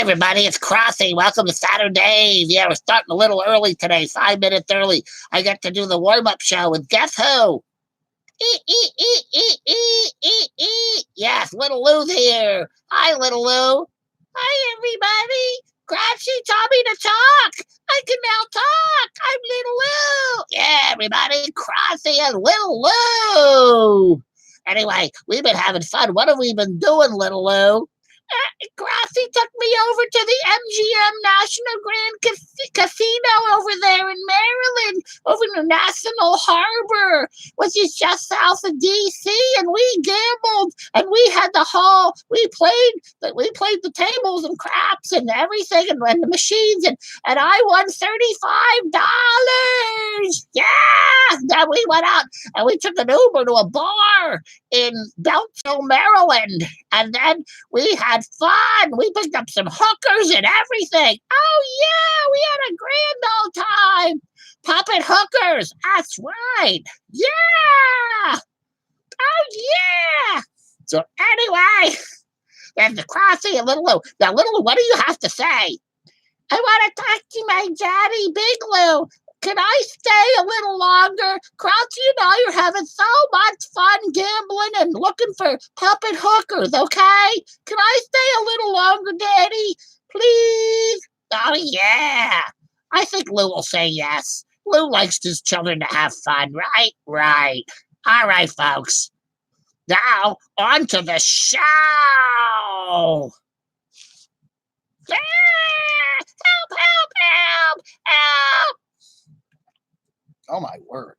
everybody, it's Crossy. Welcome to SaturDAVE. Yeah, we're starting a little early today, 5 minutes early. I get to do the warm-up show with guess who? Yes, Little Lou's here. Hi, Little Lou. Hi, everybody. Craftsy taught me to talk. I can now talk. I'm Little Lou. Yeah, everybody, Crossy and Little Lou. Anyway, we've been having fun. What have we been doing, Little Lou? Grassy took me over to the MGM National Grand Casino over there in Maryland, over in the National Harbor, which is just south of D.C., and we gambled, and we had we played the tables and craps and everything, and the machines, and I won $35. Yeah! Then we went out, and we took an Uber to a bar in Beltsville, Maryland, and then we had fun. We picked up some hookers and everything. Oh, yeah, we had a grand old time. Puppet hookers. That's right. Yeah. Oh, yeah. So anyway, there's the Crossy and Little Lou. Now, Little Lou, what do you have to say? I want to talk to my daddy, Big Lou. Can I stay a little longer? Crouchy and I are having so much fun gambling and looking for puppet hookers, okay? Can I stay a little longer, Daddy? Please? Oh, yeah. I think Lou will say yes. Lou likes his children to have fun, right? Right. All right, folks. Now, on to the show. Help, help, help, help. Oh, my word.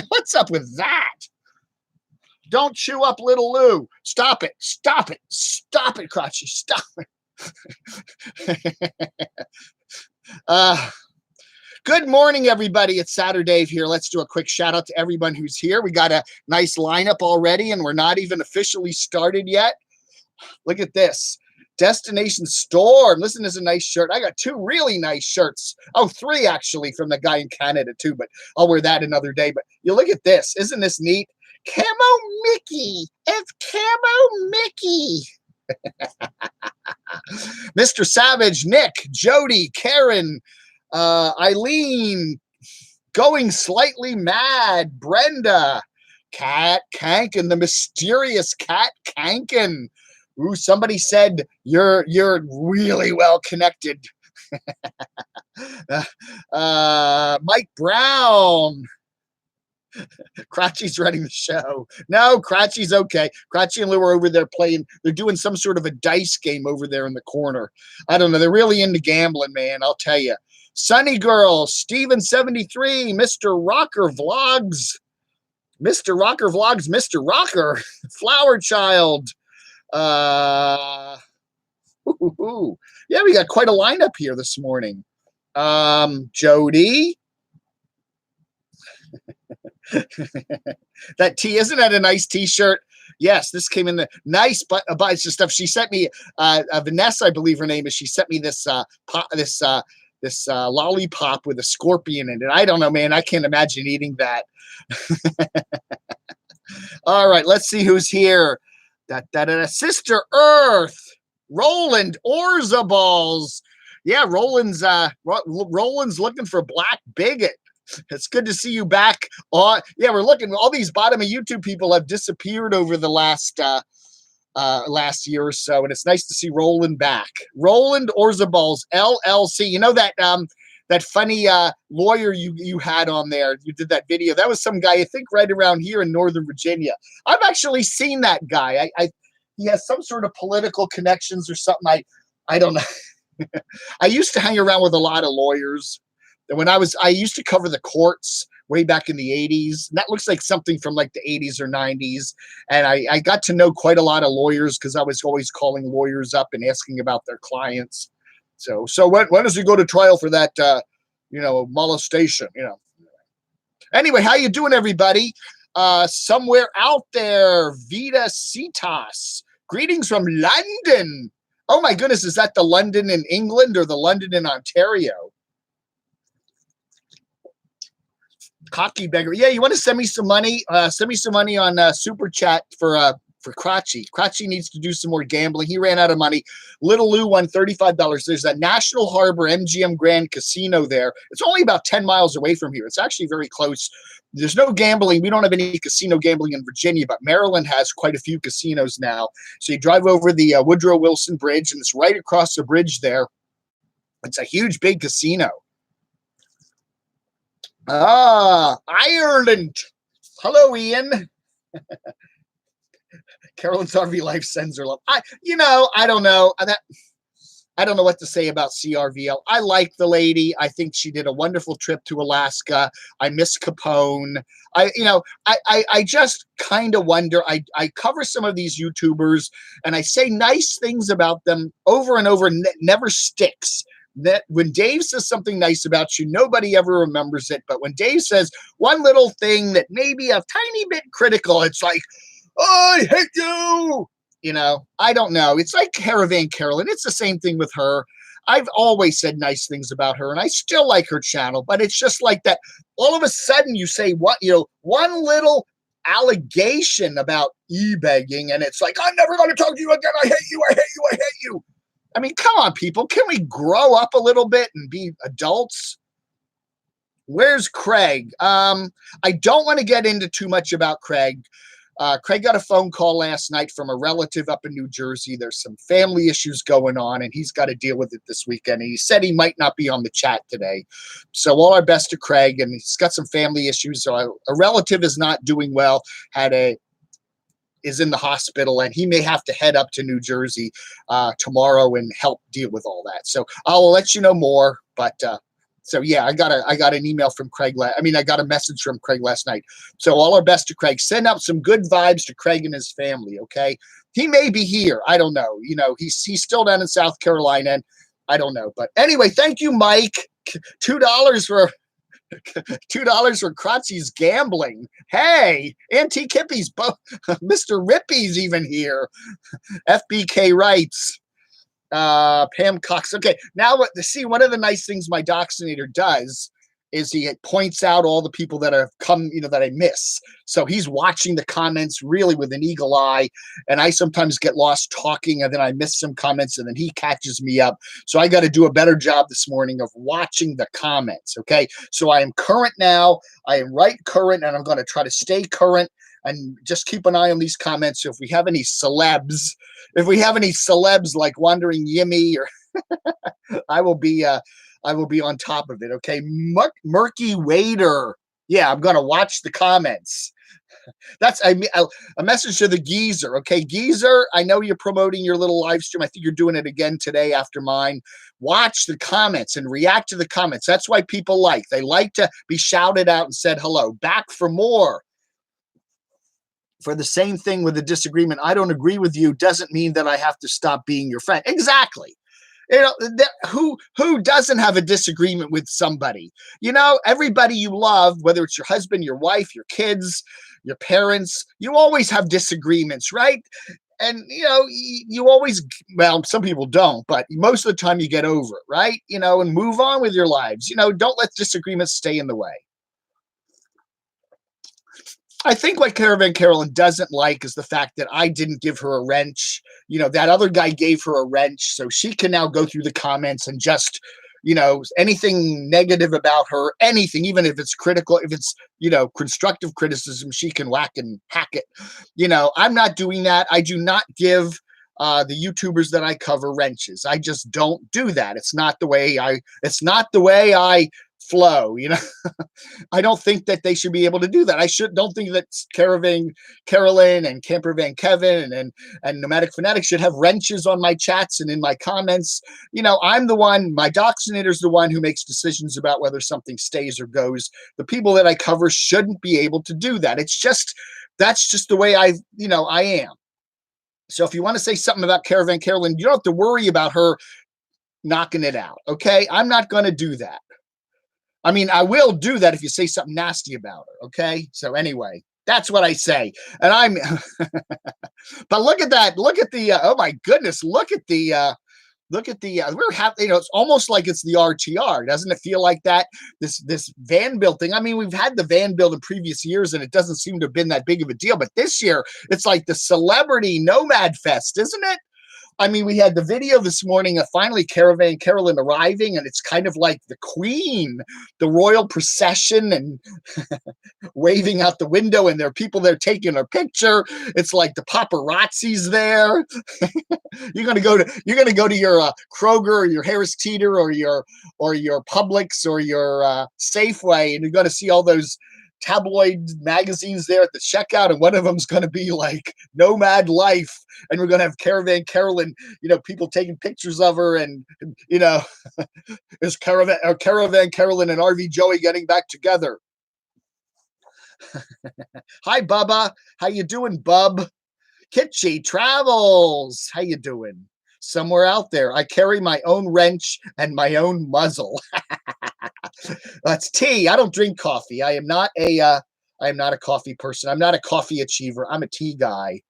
What's up with that? Don't chew up Little Lou. Stop it. Stop it. Stop it, Crotchy. Stop it. Good morning, everybody. It's SaturDAVE here. Let's do a quick shout out to everyone who's here. We got a nice lineup already, and we're not even officially started yet. Look at this. Destination Storm. Listen, this is a nice shirt. I got two really nice shirts. Oh, three actually from the guy in Canada too, but I'll wear that another day. But you look at this. Isn't this neat? Camo Mickey. It's Camo Mickey. Mr. Savage, Nick, Jody, Karen, Eileen, Going Slightly Mad, Brenda, Cat Kankin, the mysterious Cat Kankin. Ooh, somebody said you're really well connected. Mike Brown. Cratchy's running the show. No, Cratchy's okay. Cratchy and Lou are over there playing. They're doing some sort of a dice game over there in the corner. I don't know. They're really into gambling, man. I'll tell you. Sunny Girl, Steven73, Mr. Rocker Vlogs, Mr. Rocker Vlogs, Mr. Rocker, Flower Child. Yeah, we got quite a lineup here this morning. Jody. That tee, isn't that a nice t-shirt? Yes, this came in the nice bunch of stuff. She sent me Vanessa, I believe her name is. She sent me this lollipop with a scorpion in it. I don't know, man. I can't imagine eating that. All right, let's see who's here. Sister Earth, Roland Orzaballs. Yeah, Roland's looking for Black Bigot. It's good to see you back on. Yeah, we're looking. All these bottom of YouTube people have disappeared over the last year or so, and it's nice to see Roland back. Roland Orzaballs, LLC. You know that that funny lawyer you had on there. You did that video. That was some guy, I think, right around here in Northern Virginia. I've actually seen that guy. He has some sort of political connections or something. I don't know. I used to hang around with a lot of lawyers. And I used to cover the courts way back in the 80s. And that looks like something from like the 80s or 90s. And I got to know quite a lot of lawyers because I was always calling lawyers up and asking about their clients. So when does he go to trial for that, molestation, Anyway, how you doing, everybody? Somewhere out there, Vita Citas. Greetings from London. Oh, my goodness. Is that the London in England or the London in Ontario? Cocky beggar. Yeah, you want to send me some money? Send me some money on Super Chat for for Crotchy. Crotchy needs to do some more gambling. He ran out of money. Little Lou won $35. There's a National Harbor MGM Grand Casino there. It's only about 10 miles away from here. It's actually very close. There's no gambling. We don't have any casino gambling in Virginia, but Maryland has quite a few casinos now. So you drive over the Woodrow Wilson Bridge, and it's right across the bridge there. It's a huge, big casino. Ireland. Hello, Ian. Carolyn's RV Life sends her love. I don't know. I don't know what to say about CRVL. I like the lady. I think she did a wonderful trip to Alaska. I miss Capone. I just kind of wonder. I cover some of these YouTubers and I say nice things about them over and over. Never sticks. That when Dave says something nice about you, nobody ever remembers it. But when Dave says one little thing that may be a tiny bit critical, it's like, oh, I hate you. I don't know. It's like Caravan Carolyn. It's the same thing with her. I've always said nice things about her, and I still like her channel, but it's just like that. All of a sudden you say one little allegation about e-begging, and it's like, I'm never going to talk to you again. I hate you. I hate you. I hate you. I mean, come on, people. Can we grow up a little bit and be adults? Where's Craig? I don't want to get into too much about Craig. Craig got a phone call last night from a relative up in New Jersey. There's some family issues going on, and he's got to deal with it this weekend. And he said he might not be on the chat today. So all our best to Craig, and he's got some family issues. So a relative is not doing well, is in the hospital, and he may have to head up to New Jersey tomorrow and help deal with all that. So I'll let you know more. But so yeah, I got an email from Craig. I got a message from Craig last night. So all our best to Craig. Send out some good vibes to Craig and his family. Okay, he may be here. I don't know. He's still down in South Carolina, and I don't know. But anyway, thank you, Mike. $2 for. $2 for Crotchy's gambling. Hey, Auntie Kippy's, Mr. Rippy's even here. FBK writes, Pam Cox. Okay, now one of the nice things my Doxinator does is he points out all the people that have come, that I miss. So he's watching the comments really with an eagle eye, and I sometimes get lost talking, and then I miss some comments, and then he catches me up. So I got to do a better job this morning of watching the comments, okay? So I am current now. I am right current, and I'm going to try to stay current and just keep an eye on these comments. So if we have any celebs like Wandering Yimmy, or I will be on top of it. Okay. Murky Wader. Yeah, I'm going to watch the comments. That's a message to the Geezer. Okay. Geezer, I know you're promoting your little live stream. I think you're doing it again today after mine. Watch the comments and react to the comments. That's why people they like to be shouted out and said hello. Back for more. For the same thing with a disagreement. I don't agree with you doesn't mean that I have to stop being your friend. Exactly. Who doesn't have a disagreement with somebody? Everybody you love, whether it's your husband, your wife, your kids, your parents, you always have disagreements, right? And, you always, some people don't, but most of the time you get over it, right? And move on with your lives. Don't let disagreements stay in the way. I think what Caravan Carolyn doesn't like is the fact that I didn't give her a wrench. That other guy gave her a wrench, so she can now go through the comments and just, anything negative about her, anything, even if it's critical, if it's, constructive criticism, she can whack and hack it. I'm not doing that. I do not give the YouTubers that I cover wrenches. I just don't do that. It's not the way I flow. I don't think that they should be able to do that. Don't think that Caravan Carolyn and Campervan Kevin and Nomadic Fanatic should have wrenches on my chats and in my comments. I'm the one, my Doxinator's the one who makes decisions about whether something stays or goes. The people that I cover shouldn't be able to do that. That's just the way I am. So if you want to say something about Caravan Carolyn, you don't have to worry about her knocking it out. Okay. I'm not going to do that. I mean, I will do that if you say something nasty about her, okay? So anyway, that's what I say. And but look at that. Look at the, oh my goodness, look at the Look at the it's almost like it's the RTR. Doesn't it feel like that? This van build thing. I mean, we've had the van build in previous years, and it doesn't seem to have been that big of a deal. But this year, it's like the celebrity Nomad Fest, isn't it? I mean, we had the video this morning of finally Caravan Carolyn arriving, and it's kind of like the Queen, the royal procession, and waving out the window, and there are people there taking a picture. It's like the paparazzi's there. You're gonna go to your Kroger or your Harris Teeter or your Publix or your Safeway, and you're gonna see all those tabloid magazines there at the checkout, and one of them's going to be like Nomad Life, and we're going to have Caravan Carolyn, people taking pictures of her, and is Caravan Carolyn and RV Joey getting back together? Hi, Bubba. How you doing, Bub? Kitschy Travels. How you doing? Somewhere out there. I carry my own wrench and my own muzzle. That's tea. I don't drink coffee. I am not a coffee person. I'm not a coffee achiever. I'm a tea guy.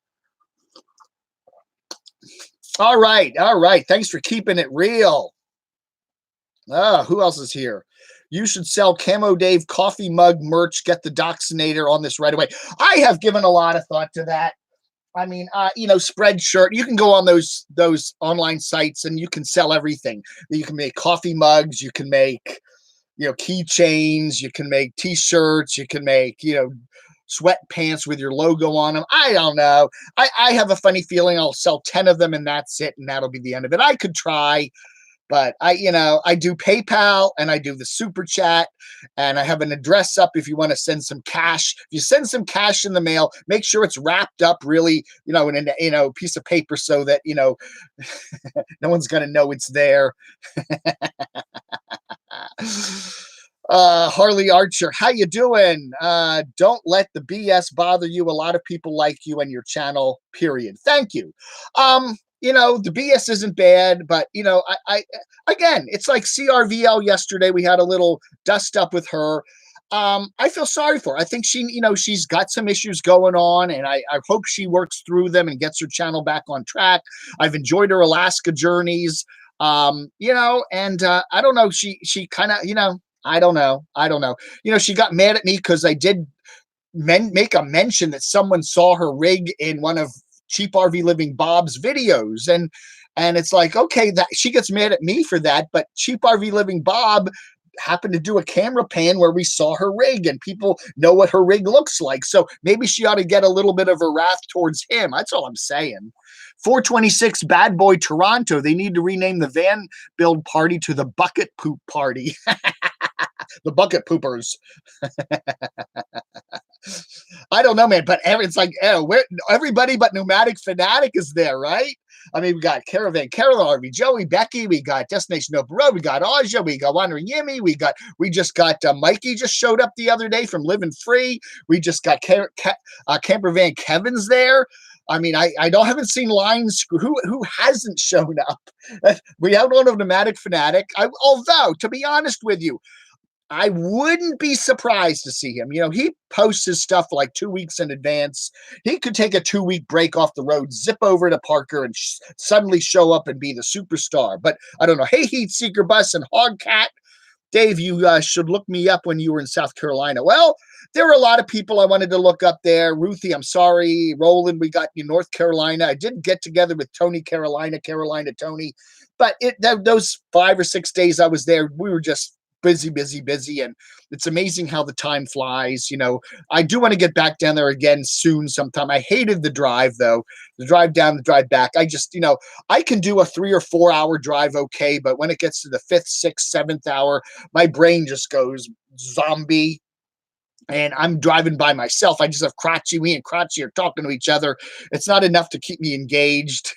All right. Thanks for keeping it real. Who else is here? You should sell camodave coffee mug merch. Get the Doxinator on this right away. I have given a lot of thought to that. I mean, Spreadshirt. You can go on those online sites and you can sell everything. You can make coffee mugs. You can make, keychains. You can make T-shirts. You can make, sweatpants with your logo on them. I don't know. I have a funny feeling I'll sell 10 of them and that's it, and that'll be the end of it. I could try. But I do PayPal and I do the super chat, and I have an address up if you want to send some cash. If you send some cash in the mail, make sure it's wrapped up really, in a piece of paper so that, no one's going to know it's there. Harley Archer, how you doing? Don't let the BS bother you. A lot of people like you and your channel, period. Thank you. The BS isn't bad, but I again, it's like CRVL yesterday. We had a little dust up with her. I feel sorry for her. I think she's got some issues going on, and I hope she works through them and gets her channel back on track. I've enjoyed her Alaska journeys. And I don't know. She kind of, I don't know. She got mad at me because I did make a mention that someone saw her rig in one of Cheap RV Living Bob's videos, and it's like, okay, that she gets mad at me for that, but Cheap RV Living Bob happened to do a camera pan where we saw her rig, and people know what her rig looks like, so maybe she ought to get a little bit of a wrath towards him. That's all I'm saying. 426 Bad Boy Toronto, they need to rename the van build party to the Bucket Poop Party. The Bucket Poopers. I don't know, man, but it's like everybody but Nomadic Fanatic is there, right? I mean, we got Caravan Carolyn, RV Joey, Becky, we got Destination Open Road, we got Aja, we got Wandering Yimmy, we just got Mikey just showed up the other day from Living Free. We just got Campervan Kevin's there. I mean, I haven't seen lines. Who hasn't shown up? We have one of Nomadic Fanatic. Although, to be honest with you, I wouldn't be surprised to see him. He posts his stuff like 2 weeks in advance. He could take a 2-week break off the road, zip over to Parker, and suddenly show up and be the superstar. But I don't know. Hey, Heat Seeker Bus and Hogcat. Dave, you should look me up when you were in South Carolina. Well, there were a lot of people I wanted to look up there. Ruthie, I'm sorry. Roland, we got you North Carolina. I did get together with Tony Carolina Tony. But those 5 or 6 days I was there, we were just busy, and it's amazing how the time flies. I do want to get back down there again soon sometime. I hated the drive though, the drive down, the drive back. I just, I can do a 3 or 4 hour drive okay, but when it gets to the 5th, 6th, 7th hour, my brain just goes zombie. And I'm driving by myself. I just have Crotchy. Me and Crotchy are talking to each other. It's not enough to keep me engaged.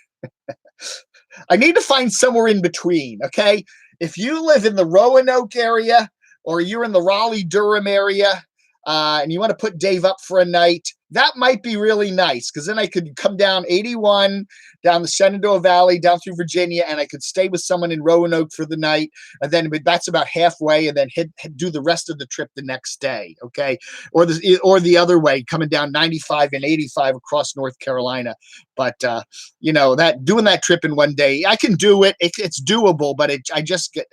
I need to find somewhere in between, okay? If you live in the Roanoke area or you're in the Raleigh-Durham area and you want to put Dave up for a night, That might be really nice because then I could come down 81, down the Shenandoah Valley, down through Virginia, and I could stay with someone in Roanoke for the night. And then that's about halfway, and then do the rest of the trip the next day. Okay. Or the other way, coming down 95 and 85 across North Carolina. But, that doing that trip in one day, I can do it. It's doable, but I just get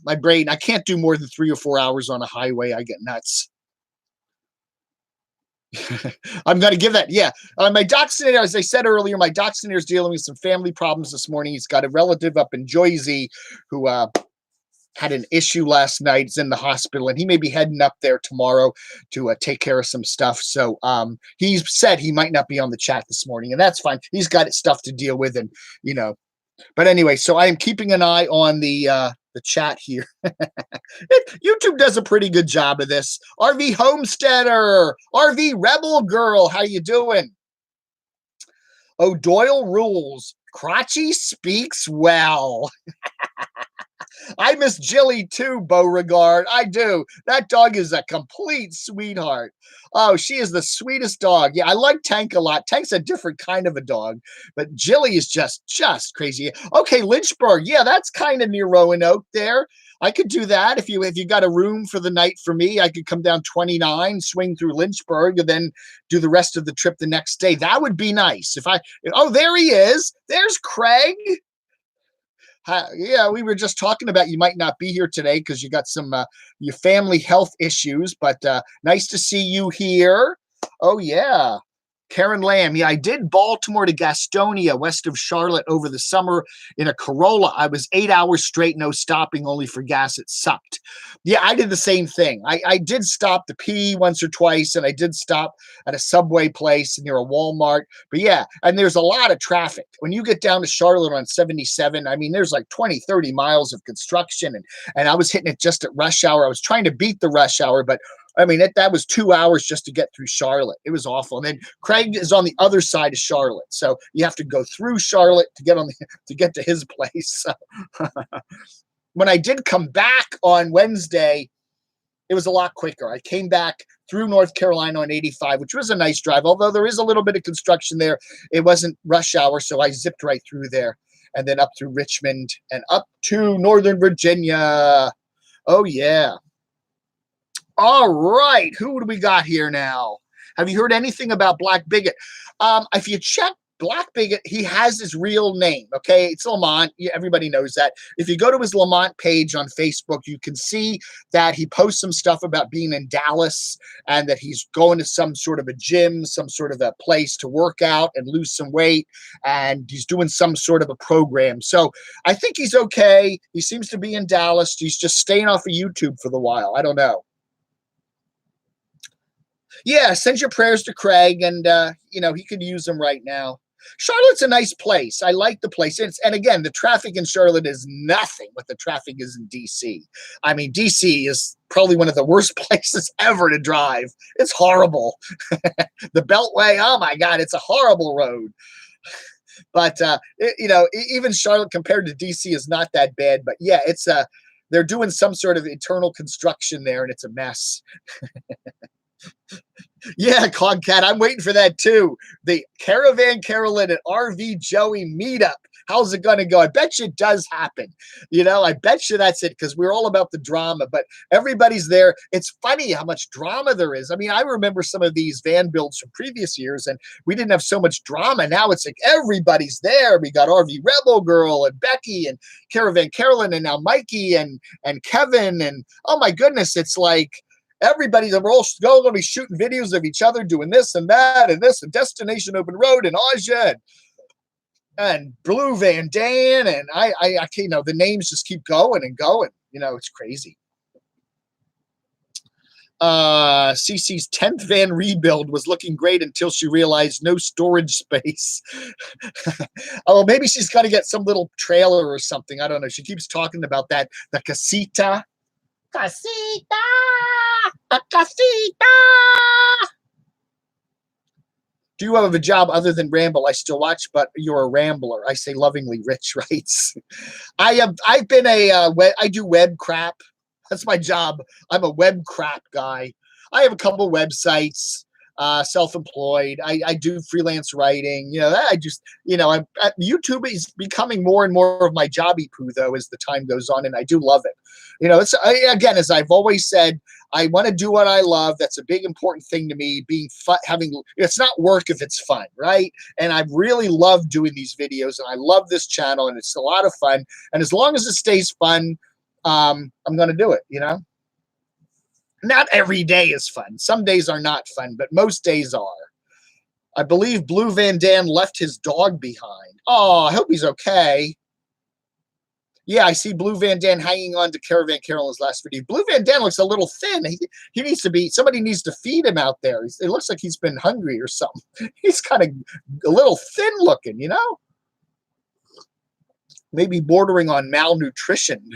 my brain. I can't do more than 3 or 4 hours on a highway. I get nuts. I'm going to give that. Yeah. My dachshund, as I said earlier, my dachshund is dealing with some family problems this morning. He's got a relative up in Jersey who had an issue last night. He's in the hospital, and he may be heading up there tomorrow to take care of some stuff. So he's said he might not be on the chat this morning, and that's fine. He's got stuff to deal with, and But anyway, so I am keeping an eye on the chat here. YouTube does a pretty good job of this. RV Homesteader, RV Rebel Girl, how you doing? O'Doyle rules. Crotchy speaks well. I miss Jilly too, Beauregard. I do. That dog is a complete sweetheart. Oh, she is the sweetest dog. Yeah, I like Tank a lot. Tank's a different kind of a dog, but Jilly is just crazy. Okay, Lynchburg. Yeah, that's kind of near Roanoke there. I could do that if you got a room for the night for me. I could come down 29, swing through Lynchburg, and then do the rest of the trip the next day. That would be nice. There he is. There's Craig. Yeah, we were just talking about you might not be here today because you got some your family health issues, but nice to see you here. Oh, yeah. Karen Lamb. Yeah, I did Baltimore to Gastonia, west of Charlotte, over the summer in a Corolla. I was 8 hours straight, no stopping, only for gas. It sucked. Yeah, I did the same thing. I did stop to pee once or twice, and I did stop at a Subway place near a Walmart. But yeah, and there's a lot of traffic. When you get down to Charlotte on 77, I mean, there's like 20, 30 miles of construction, and I was hitting it just at rush hour. I was trying to beat the rush hour, but I mean, that was 2 hours just to get through Charlotte. It was awful. And then Craig is on the other side of Charlotte, so you have to go through Charlotte to get to his place. So when I did come back on Wednesday, it was a lot quicker. I came back through North Carolina on 85, which was a nice drive. Although there is a little bit of construction there, it wasn't rush hour, so I zipped right through there, and then up through Richmond and up to Northern Virginia. Oh yeah. All right, who do we got here now? Have you heard anything about Black Bigot? If you check Black Bigot, he has his real name, okay? It's Lamont. Yeah, everybody knows that. If you go to his Lamont page on Facebook, you can see that he posts some stuff about being in Dallas and that he's going to some sort of a gym, some sort of a place to work out and lose some weight, and he's doing some sort of a program. So I think he's okay. He seems to be in Dallas. He's just staying off of YouTube for the while. I don't know. Yeah, send your prayers to Craig, and he could use them right now. Charlotte's a nice place. I like the place. And again, the traffic in Charlotte is nothing what the traffic is in DC. I mean, DC is probably one of the worst places ever to drive. It's horrible. The Beltway, oh my God, it's a horrible road. But even Charlotte compared to DC is not that bad. But yeah, they're doing some sort of internal construction there, and it's a mess. Yeah, Cogcat, I'm waiting for that too. The Caravan Carolyn and RV Joey meetup. How's it going to go? I bet you it does happen. I bet you that's it, because we're all about the drama, but everybody's there. It's funny how much drama there is. I mean, I remember some of these van builds from previous years, and we didn't have so much drama. Now it's like everybody's there. We got RV Rebel Girl and Becky and Caravan Carolyn, and now Mikey and Kevin. And oh my goodness, it's like, we're all going to be shooting videos of each other doing this and that and this and Destination Open Road and Aja and Blue Van Dan, and I the names just keep going and going. It's crazy. Cece's 10th van rebuild was looking great until she realized no storage space. Oh, maybe she's got to get some little trailer or something. I don't know. She keeps talking about that, the casita. Casita! A casita! Do you have a job other than ramble? I still watch, but you're a rambler. I say lovingly. Rich writes. I do web crap. That's my job. I'm a web crap guy. I have a couple websites, self-employed. I do freelance writing. You know, I just, you know, YouTube is becoming more and more of my jobby poo though as the time goes on, and I do love it. You know, again, as I've always said, I want to do what I love. That's a big important thing to me. Being fun, it's not work if it's fun, right? And I really love doing these videos, and I love this channel, and it's a lot of fun. And as long as it stays fun, I'm going to do it. You know. Not every day is fun. Some days are not fun, but most days are. I believe Blue Van Dam left his dog behind. Oh, I hope he's okay. Yeah, I see Blue Van Dam hanging on to Caravan Carolyn's last video. Blue Van Dam looks a little thin. He needs to be, somebody needs to feed him out there. It looks like he's been hungry or something. He's kind of a little thin looking, you know? Maybe bordering on malnutrition.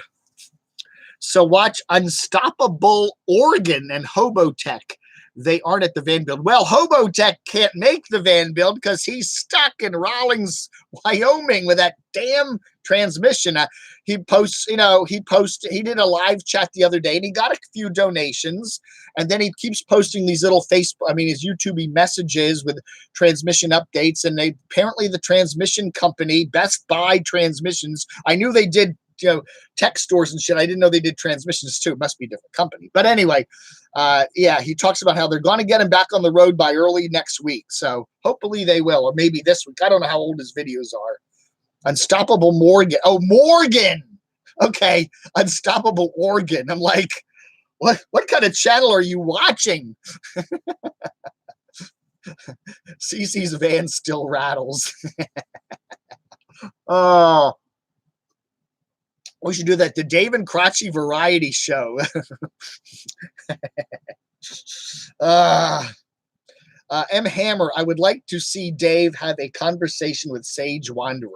So watch Unstoppable Oregon and Hobotech. They aren't at the van build. Well, Hobotech can't make the van build because he's stuck in Rawlins, Wyoming with that damn transmission. He posts, you know, he did a live chat the other day and he got a few donations. And then he keeps posting these little his YouTube messages with transmission updates. And apparently the transmission company, Best Buy Transmissions, I knew they did, you know, tech stores and shit. I didn't know they did transmissions too. It must be a different company. But anyway, yeah, he talks about how they're going to get him back on the road by early next week. So hopefully they will, or maybe this week. I don't know how old his videos are. Unstoppable Morgan. Oh, Morgan. Okay. Unstoppable Oregon. I'm like, what kind of channel are you watching? CC's van still rattles. Oh, we should do that. The Dave and Crotchy Variety Show. M. Hammer, I would like to see Dave have a conversation with Sage Wanderer.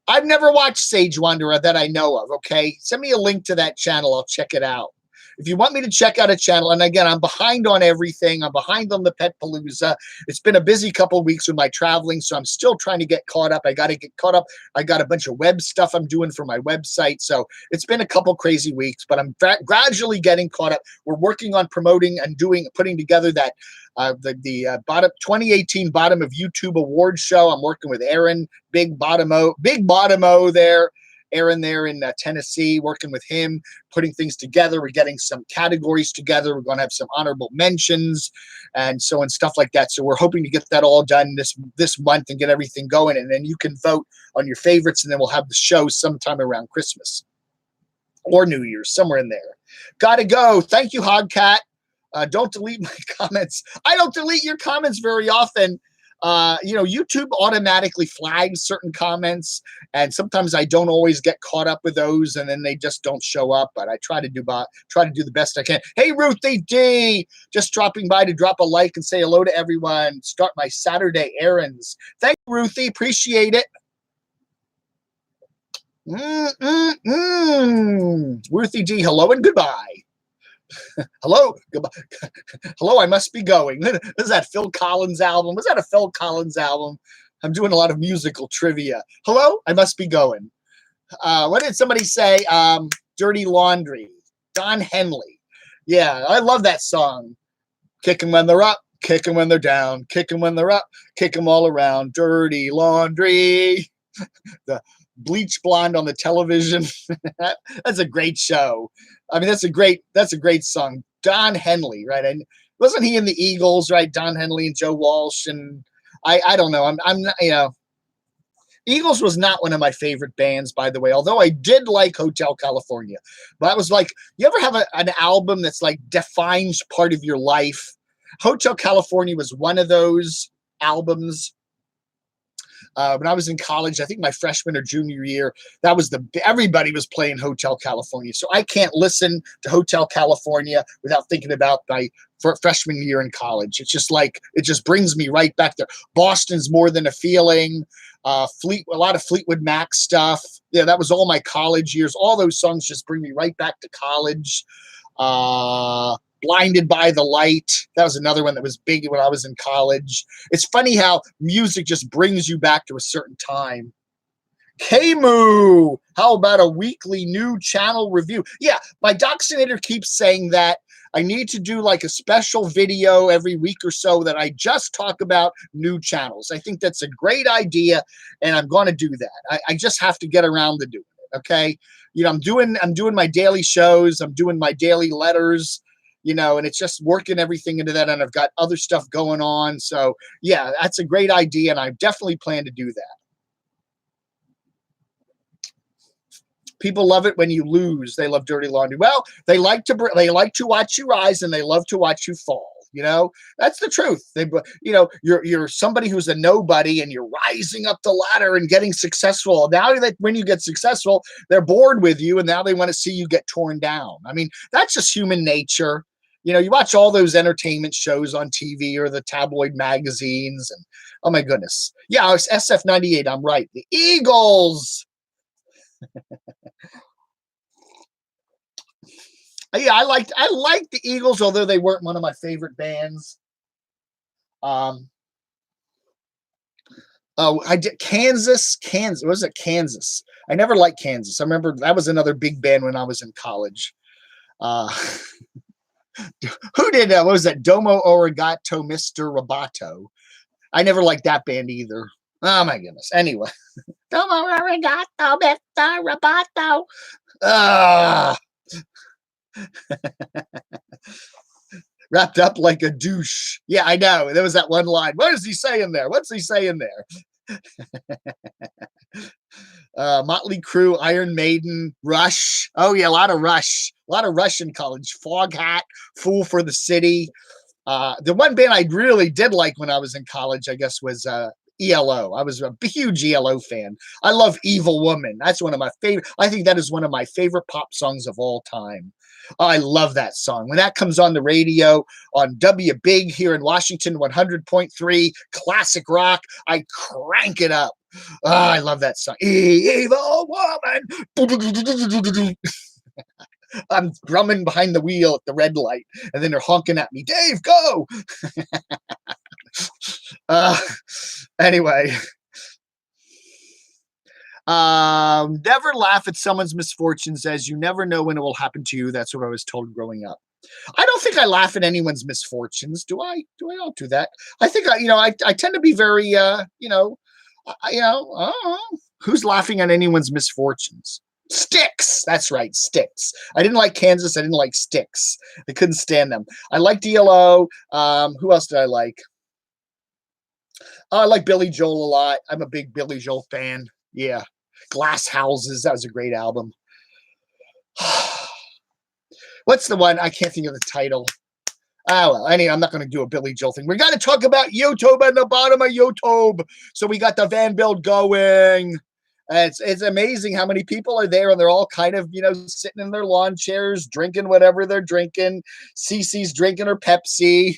I've never watched Sage Wanderer that I know of, okay? Send me a link to that channel. I'll check it out. If you want me to check out a channel, and again, I'm behind on everything. I'm behind on the Pet Palooza. It's been a busy couple of weeks with my traveling, so I'm still trying to get caught up. I got to get caught up. I got a bunch of web stuff I'm doing for my website, so it's been a couple crazy weeks, but I'm gradually getting caught up. We're working on promoting and putting together that the 2018 Bottom of YouTube Award show. I'm working with Aaron, Big Bottom O there. Aaron there in Tennessee, working with him, putting things together. We're getting some categories together. We're going to have some honorable mentions and stuff like that. So we're hoping to get that all done this month and get everything going. And then you can vote on your favorites, and then we'll have the show sometime around Christmas or New Year's, somewhere in there. Got to go. Thank you, Hogcat. Don't delete my comments. I don't delete your comments very often. You know, YouTube automatically flags certain comments, and sometimes I don't always get caught up with those, and then they just don't show up. But I try to do the best I can. Hey, Ruthie D, just dropping by to drop a like and say hello to everyone. Start my Saturday errands. Thank you, Ruthie. Appreciate it. Ruthie D, hello and goodbye. Hello, goodbye. Hello, I must be going. Is that Phil Collins album? Was that a Phil Collins album? I'm doing a lot of musical trivia. Hello, I must be going. What did somebody say? Dirty Laundry. Don Henley. Yeah, I love that song. Kick 'em when they're up, kick 'em when they're down, kick 'em when they're up, kick 'em all around. Dirty Laundry. The Bleach Blonde on the television. That's a great show. I mean, that's a great song. Don Henley, right? And wasn't he in the Eagles, right? Don Henley and Joe Walsh, and I don't know. I'm not, you know, Eagles was not one of my favorite bands, by the way, although I did like Hotel California. But I was like, you ever have an album that's like defines part of your life? Hotel California was one of those albums. When I was in college, I think my freshman or junior year, everybody was playing Hotel California. So I can't listen to Hotel California without thinking about my freshman year in college. It's just like, it just brings me right back there. Boston's More Than a Feeling, a lot of Fleetwood Mac stuff. Yeah, that was all my college years. All those songs just bring me right back to college. Blinded by the Light. That was another one that was big when I was in college. It's funny how music just brings you back to a certain time. Camo, how about a weekly new channel review? Yeah, my Doxinator keeps saying that. I need to do like a special video every week or so that I just talk about new channels. I think that's a great idea, and I'm going to do that. I just have to get around to doing it. Okay. I'm doing my daily shows. I'm doing my daily letters, and it's just working everything into that. And I've got other stuff going on. So yeah, that's a great idea. And I definitely plan to do that. People love it when you lose. They love dirty laundry. Well, they like to watch you rise, and they love to watch you fall. That's the truth. You're somebody who's a nobody, and you're rising up the ladder and getting successful. Now that when you get successful, they're bored with you, and now they want to see you get torn down. I mean, that's just human nature. You watch all those entertainment shows on TV or the tabloid magazines, and oh my goodness. Yeah, it's SF98. I'm right. The Eagles. Yeah, I liked the Eagles, although they weren't one of my favorite bands. I did Kansas. Was it Kansas? I never liked Kansas. I remember that was another big band when I was in college. Who did that? What was that? Domo Origato, Mr. Roboto. I never liked that band either. Oh my goodness. Anyway. Domo Origato, Mr. Roboto. Wrapped up like a douche. Yeah, I know. There was that one line. What is he saying there? What's he saying there? Motley Crue, Iron Maiden, Rush. Oh yeah, a lot of Rush in college. Foghat, Fool for the City. The one band I really did like when I was in college, I guess, was ELO. I was a huge ELO fan. I love Evil Woman. That's one of my favorite. I think that is one of my favorite pop songs of all time. I love that song. When that comes on the radio on W Big here in Washington, 100.3 classic rock, I crank it up. Oh, I love that song. Evil Woman. I'm drumming behind the wheel at the red light, and then they're honking at me. Dave, go. Anyway. Never laugh at someone's misfortunes, as you never know when it will happen to you. That's what I was told growing up. I don't think I laugh at anyone's misfortunes. Do I? I don't do that. I think I tend to be very who's laughing at anyone's misfortunes? Sticks. That's right. Sticks. I didn't like Kansas. I didn't like Sticks. I couldn't stand them. I liked DLO. Who else did I like? I like Billy Joel a lot. I'm a big Billy Joel fan. Yeah. Glass Houses. That was a great album. What's the one? I can't think of the title. Oh, well, anyway, I'm not going to do a Billy Joel thing. We got to talk about YouTube at the bottom of YouTube. So we got the van build going. It's amazing how many people are there, and they're all kind of, sitting in their lawn chairs, drinking whatever they're drinking. Cece's drinking her Pepsi.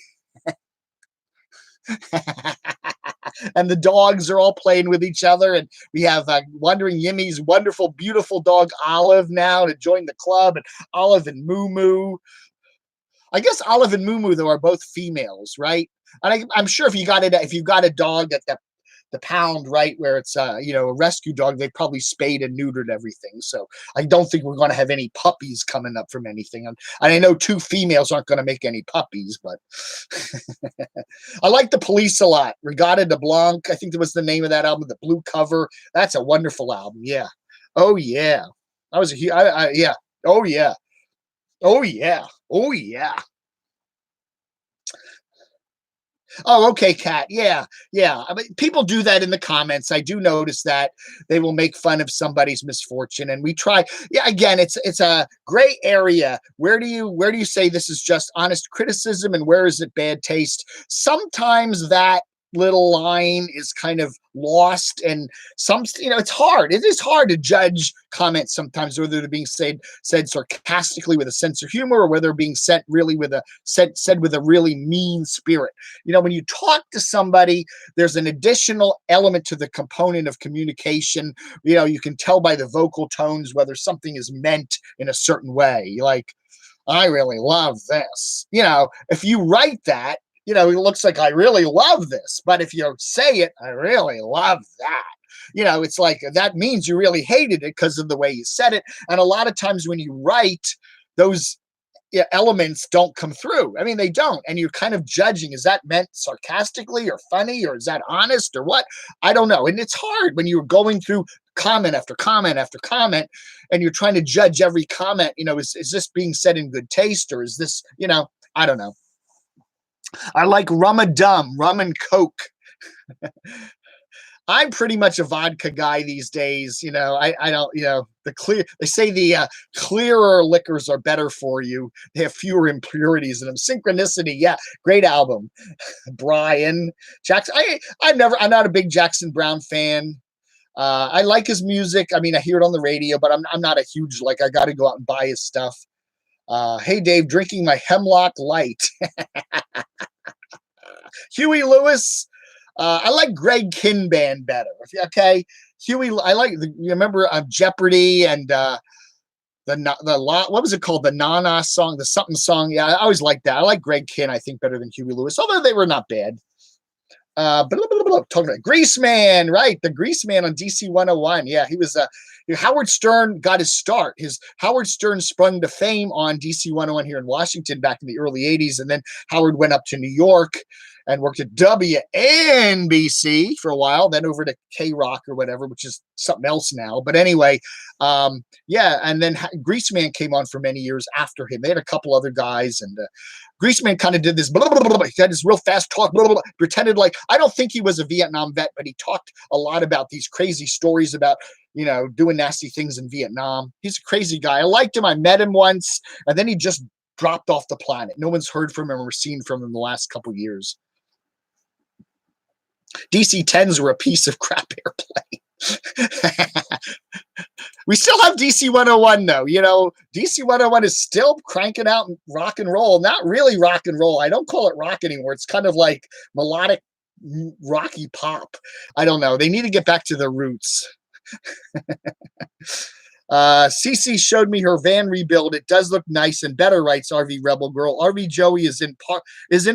And the dogs are all playing with each other. And we have Wandering Yimmy's wonderful, beautiful dog, Olive, now to join the club. And Olive and Moo Moo. I guess Olive and Moo Moo, though, are both females, right? And I'm sure if you've got a dog at the pound, right, where it's a rescue dog, they probably spayed and neutered everything. So I don't think we're going to have any puppies coming up from anything. And I know 2 females aren't going to make any puppies, but I like The Police a lot. Regatta de Blanc, I think that was the name of that album, the blue cover. That's a wonderful album. Yeah. Oh yeah. That was yeah. Oh yeah. Oh yeah. Oh yeah. Oh, okay, Kat. Yeah. I mean, people do that in the comments. I do notice that they will make fun of somebody's misfortune, and we try. Yeah, again, it's a gray area. Where do you say this is just honest criticism, and where is it bad taste? Sometimes that little line is kind of lost, and it's hard. It is hard to judge comments sometimes, whether they're being said sarcastically with a sense of humor, or whether they're being said said with a really mean spirit. When you talk to somebody, there's an additional element to the component of communication. You can tell by the vocal tones whether something is meant in a certain way. Like, I really love this. If you write that, it looks like I really love this. But if you say it, I really love that. It's like that means you really hated it because of the way you said it. And a lot of times when you write, those elements don't come through. I mean, they don't. And you're kind of judging, is that meant sarcastically or funny, or is that honest or what? I don't know. And it's hard when you're going through comment after comment after comment and you're trying to judge every comment. Is this being said in good taste, or is this, I don't know. I like rum and Coke. I'm pretty much a vodka guy these days. I don't, they say the clearer liquors are better for you. They have fewer impurities in them. Synchronicity. Yeah. Great album. Brian Jackson. I'm not a big Jackson Browne fan. I like his music. I mean, I hear it on the radio, but I'm not a huge, I got to go out and buy his stuff. Hey Dave, drinking my Hemlock Light. Huey Lewis. I like Greg Kihn band better. Okay, Huey. I like. You remember Jeopardy and what was it called? The Nana song, the something song. Yeah, I always liked that. I like Greg Kihn, I think, better than Huey Lewis, although they were not bad. Talking about Greaseman, right? The Greaseman on DC 101. Yeah, he was. Howard Stern got his start. Howard Stern sprung to fame on DC 101 here in Washington back in the early 80s, and then Howard went up to New York and worked at WNBC for a while, then over to K-Rock or whatever, which is something else now. But anyway, yeah, and then Greaseman came on for many years after him. They had a couple other guys, and Greaseman kind of did this, blah, blah, blah, blah. He had this real fast talk, blah, blah, blah, pretended like, I don't think he was a Vietnam vet, but he talked a lot about these crazy stories about, doing nasty things in Vietnam. He's a crazy guy. I liked him. I met him once, and then he just dropped off the planet. No one's heard from him or seen from him in the last couple of years. DC-10s were a piece of crap airplane. We still have DC 101 though. DC 101 is still cranking out rock and roll. Not really rock and roll. I don't call it rock anymore. It's kind of like melodic rocky pop. I don't know. They need to get back to their roots. Cece showed me her van rebuild. It does look nice and better, writes RV Rebel Girl. RV Joey is in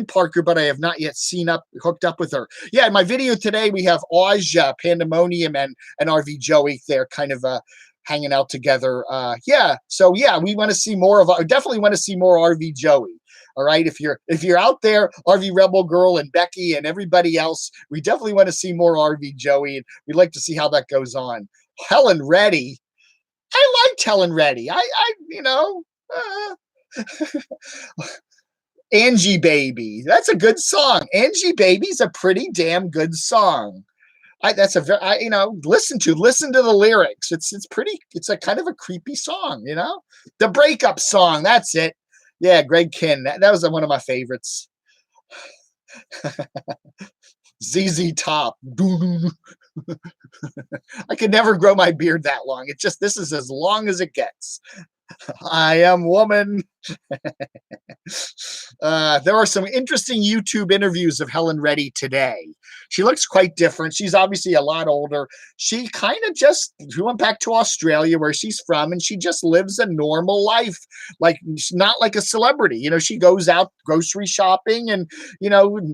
Parker, but I have not yet hooked up with her. Yeah, in my video today, we have Auja, Pandemonium, and RV Joey. They're kind of hanging out together. Yeah, so yeah, we want to see more of. I definitely want to see more RV Joey. All right, if you're out there, RV Rebel Girl and Becky and everybody else, we definitely want to see more RV Joey, and we'd like to see how that goes on. Helen Reddy. I liked Helen Reddy. Angie Baby. That's a good song. Angie Baby's a pretty damn good song. Listen to the lyrics. It's a kind of a creepy song, The breakup song. That's it. Yeah, Greg Kihn. That was one of my favorites. ZZ Top. I could never grow my beard that long. This is as long as it gets. I am woman. There are some interesting YouTube interviews of Helen Reddy today. She looks quite different. She's obviously a lot older. She kind of went back to Australia where she's from, and she just lives a normal life, not like a celebrity. She goes out grocery shopping, and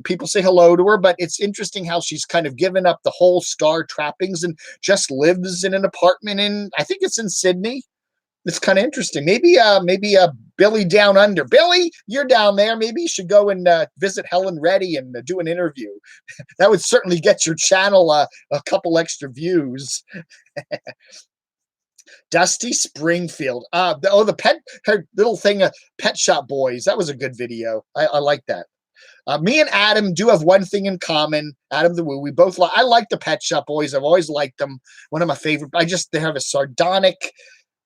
people say hello to her. But it's interesting how she's kind of given up the whole star trappings and just lives in an apartment I think it's in Sydney. It's kind of interesting. Maybe Billy down under. Billy, you're down there. Maybe you should go and visit Helen Reddy and do an interview. That would certainly get your channel a couple extra views. Dusty Springfield. Her little thing, Pet Shop Boys. That was a good video. I like that. Me and Adam do have one thing in common. Adam the Woo. We both I like the Pet Shop Boys. I've always liked them. One of my favorite. They have a sardonic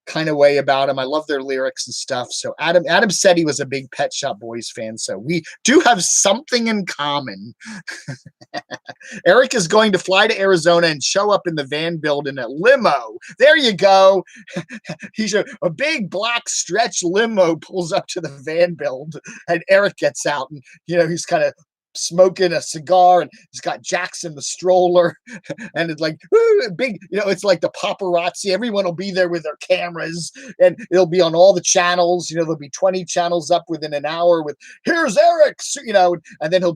kind of way about him. I love their lyrics and stuff. So Adam said he was a big Pet Shop Boys fan. So we do have something in common. Erik is going to fly to Arizona and show up in the van build in a limo. There you go. He's a big black stretch limo pulls up to the van build, and Erik gets out, and he's kind of smoking a cigar, and he's got Jackson the stroller, and it's like big, it's like the paparazzi. Everyone will be there with their cameras, and it'll be on all the channels. There'll be 20 channels up within an hour with here's Erik, and then he'll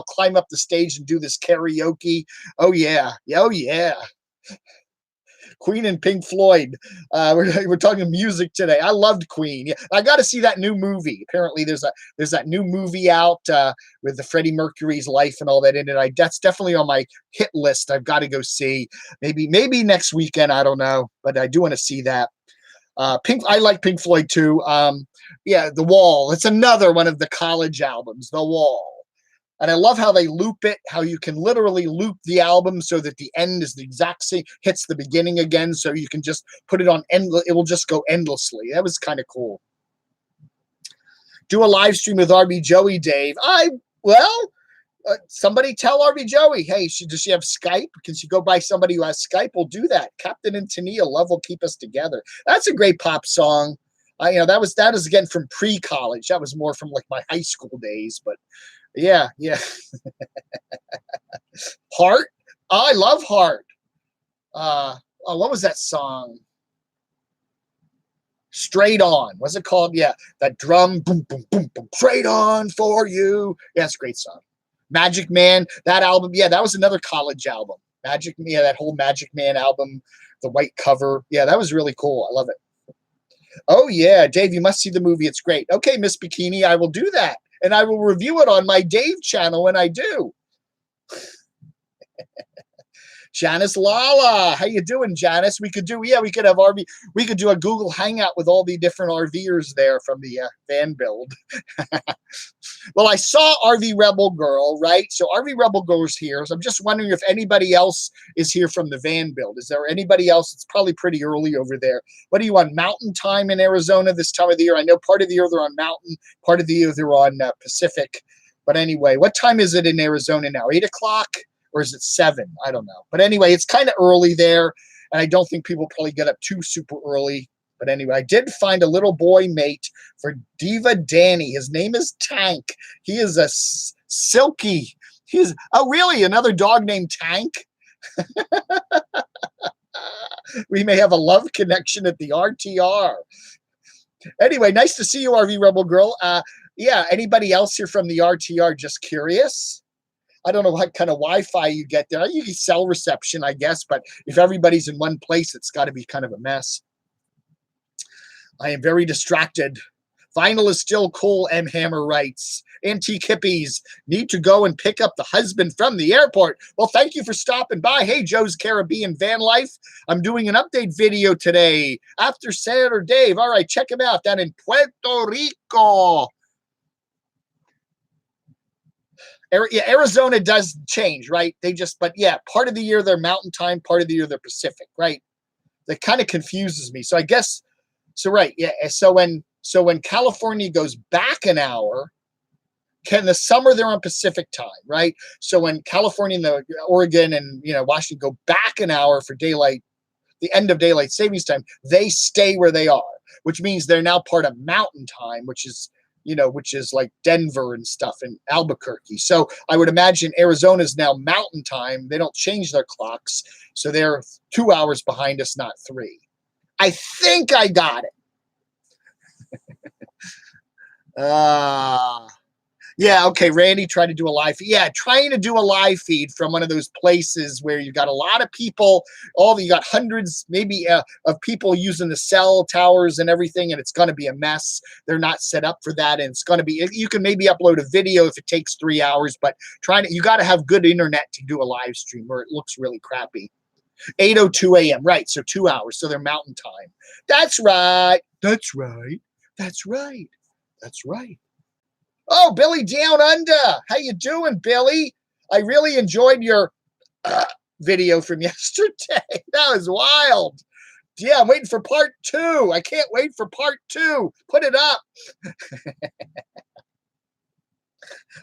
climb up the stage and do this karaoke. Oh yeah. Queen and Pink Floyd. We're talking music today. I loved Queen. Yeah, I got to see that new movie. Apparently, there's that new movie out with the Freddie Mercury's life and all that in it. That's definitely on my hit list. I've got to go see. Maybe next weekend. I don't know, but I do want to see that. I like Pink Floyd too. Yeah, The Wall. It's another one of the college albums, The Wall. And I love how they loop it, how you can literally loop the album so that the end is the exact same, hits the beginning again, so you can just put it on endless. It will just go endlessly. That was kind of cool. Do a live stream with RB Joey, Dave. Somebody tell RB Joey, hey, does she have Skype? Can she go by somebody who has Skype? We'll do that. Captain and Tania, love will keep us together. That's a great pop song. That was again from pre-college. That was more from like my high school days, but yeah. Heart. Oh, I love Heart. What was that song? Straight On. What's it called? Yeah, that drum, boom, boom, boom, boom. Straight on for you. Yeah, it's a great song. Magic Man, that album. Yeah, that was another college album. That whole Magic Man album, the white cover. Yeah, that was really cool. I love it. Oh, yeah, Dave, you must see the movie. It's great. Okay, Miss Bikini, I will do that. And I will review it on my Dave channel when I do. Janice Lala, how you doing, Janice? We could do have RV. We could do a Google Hangout with all the different RVers there from the van build. Well, I saw RV Rebel Girl, right? So RV Rebel Girl's here. So I'm just wondering if anybody else is here from the van build. Is there anybody else? It's probably pretty early over there. What are you on, Mountain Time in Arizona this time of the year? I know part of the year they're on Mountain, part of the year they're on Pacific. But anyway, what time is it in Arizona now? 8 o'clock? Or is it 7? I don't know. But anyway, it's kind of early there, and I don't think people probably get up too super early. But anyway, I did find a little boy mate for Diva Danny. His name is Tank. He is a silky. Really? Another dog named Tank? We may have a love connection at the RTR. Anyway, nice to see you, RV Rebel Girl. Yeah, anybody else here from the RTR? Just curious. I don't know what kind of Wi-Fi you get there. You can cell reception, I guess, but if everybody's in one place, it's got to be kind of a mess. I am very distracted. Vinyl is still cool, M. Hammer writes. Antique hippies need to go and pick up the husband from the airport. Well, thank you for stopping by. Hey, Joe's Caribbean Van Life. I'm doing an update video today after SaturDAVE. All right, check him out down in Puerto Rico. Arizona does change, right? Part of the year they're Mountain Time, part of the year they're Pacific, right? That kind of confuses me. So I guess, right, yeah. So when California goes back an hour, in the summer they're on Pacific time, right? So when California and Oregon and Washington go back an hour for daylight, the end of daylight savings time, they stay where they are, which means they're now part of Mountain Time, which is like Denver and stuff and Albuquerque. So I would imagine Arizona is now Mountain Time. They don't change their clocks. So they're 2 hours behind us, not 3. I think I got it. Yeah, okay, Randy tried to do a live feed. Yeah, trying to do a live feed from one of those places where you got a lot of people, you got hundreds maybe of people using the cell towers and everything, and it's going to be a mess. They're not set up for that, and it's going to be, you can maybe upload a video if it takes 3 hours, but you got to have good internet to do a live stream or it looks really crappy. 8:02 a.m., right, so 2 hours, so they're Mountain Time. That's right. Oh, Billy Down Under. How you doing, Billy? I really enjoyed your video from yesterday. That was wild. Yeah, I'm waiting for part 2. I can't wait for part 2. Put it up.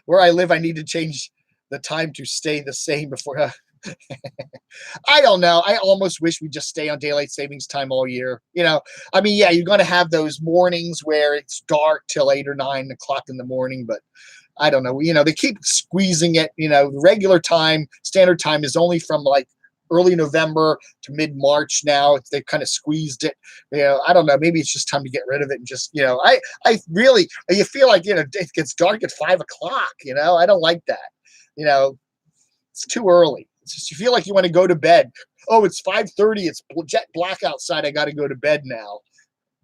Where I live, I need to change the time to stay the same before. I don't know. I almost wish we just stay on daylight savings time all year. Yeah, you're going to have those mornings where it's dark till 8 or 9 o'clock in the morning, but I don't know. They keep squeezing it. The regular time, standard time is only from like early November to mid-March now. They've kind of squeezed it. I don't know. Maybe it's just time to get rid of it and just, I really, you feel like, it gets dark at 5 o'clock, I don't like that. It's too early. you feel like you want to go to bed. Oh, it's 5:30. It's jet black outside. I got to go to bed now.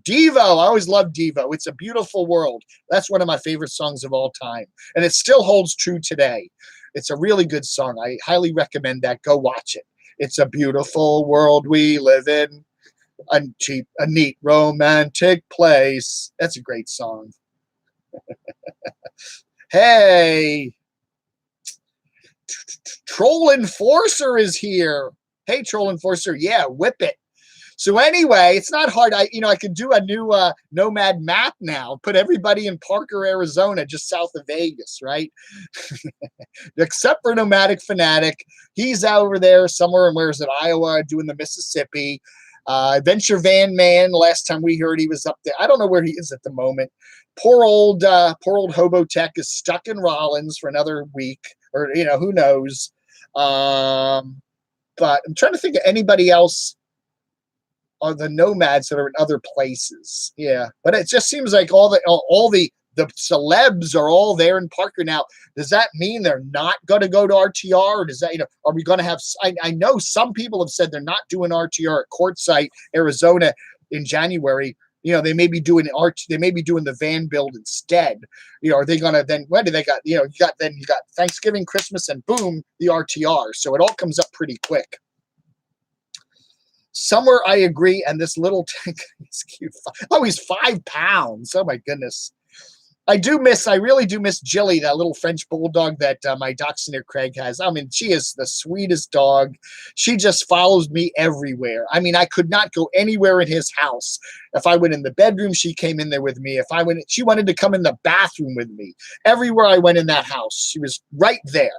Devo. I always loved Devo. It's a Beautiful World. That's one of my favorite songs of all time. And it still holds true today. It's a really good song. I highly recommend that. Go watch it. It's a beautiful world we live in. A neat, romantic place. That's a great song. Hey, Troll Enforcer is here. Hey, Troll Enforcer. Yeah, whip it. So anyway, it's not hard. I could do a new Nomad Map now. Put everybody in Parker, Arizona, just south of Vegas, right? Except for Nomadic Fanatic. He's over there somewhere in, where is it, Iowa, doing the Mississippi. Adventure Van Man, last time we heard he was up there. I don't know where he is at the moment. Poor old Hobo Tech is stuck in Rollins for another week, or who knows. But I'm trying to think of anybody else on the Nomads that are in other places. Yeah, but it just seems like all the celebs are all there in Parker now. Does that mean they're not going to go to RTR? Or does that, are we going to have, I know some people have said they're not doing RTR at Quartzsite, Arizona in January. They may be doing the van build instead. Are they going to then, when do they got, you got Thanksgiving, Christmas, and boom, the RTR. So it all comes up pretty quick. Somewhere I agree, and this little tank is cute. Oh, he's 5 pounds. Oh my goodness. I really do miss Jilly, that little French bulldog that my dachshund Craig has. I mean, she is the sweetest dog. She just follows me everywhere. I mean, I could not go anywhere in his house. If I went in the bedroom, she came in there with me. She wanted to come in the bathroom with me. Everywhere I went in that house, she was right there.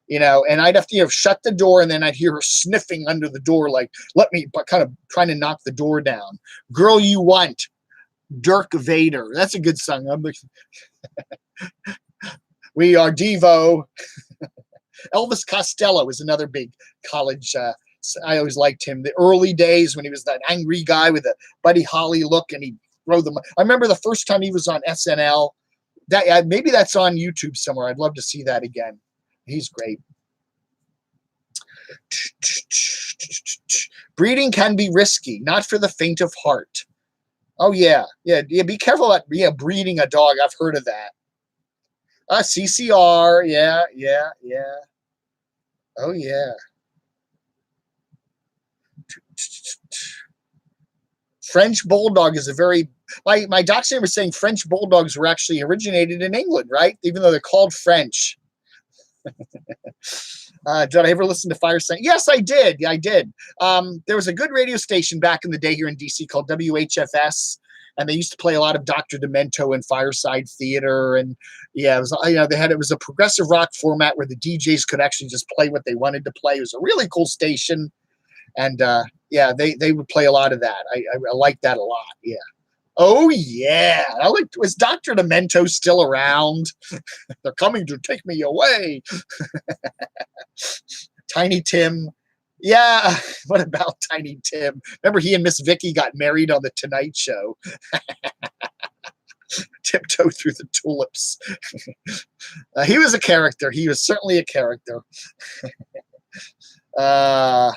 And I'd have to shut the door, and then I'd hear her sniffing under the door, like, but kind of trying to knock the door down. Girl You Want, Dirk Vader. That's a good song. We Are Devo. Elvis Costello is another big college. I always liked him. The early days when he was that angry guy with a Buddy Holly look, and he'd throw them. I remember the first time he was on SNL. Maybe that's on YouTube somewhere. I'd love to see that again. He's great. Breeding can be risky, not for the faint of heart. Oh, yeah. Be careful about breeding a dog. I've heard of that. CCR. Yeah. Oh, yeah. French Bulldog is my dachshund was saying French Bulldogs were actually originated in England, right? Even though they're called French. Did I ever listen to Fire Sign? Yes, I did. Yeah, I did. There was a good radio station back in the day here in DC called WHFS, and they used to play a lot of Dr. Demento and Fireside Theater, and it was it was a progressive rock format where the DJs could actually just play what they wanted to play. It was a really cool station, and they would play a lot of that. I liked that a lot. Yeah. Oh, yeah. Was Dr. Demento still around? They're coming to take me away. Tiny Tim. Yeah. What about Tiny Tim? Remember he and Miss Vicky got married on The Tonight Show? Tiptoe Through the Tulips. He was a character. He was certainly a character. All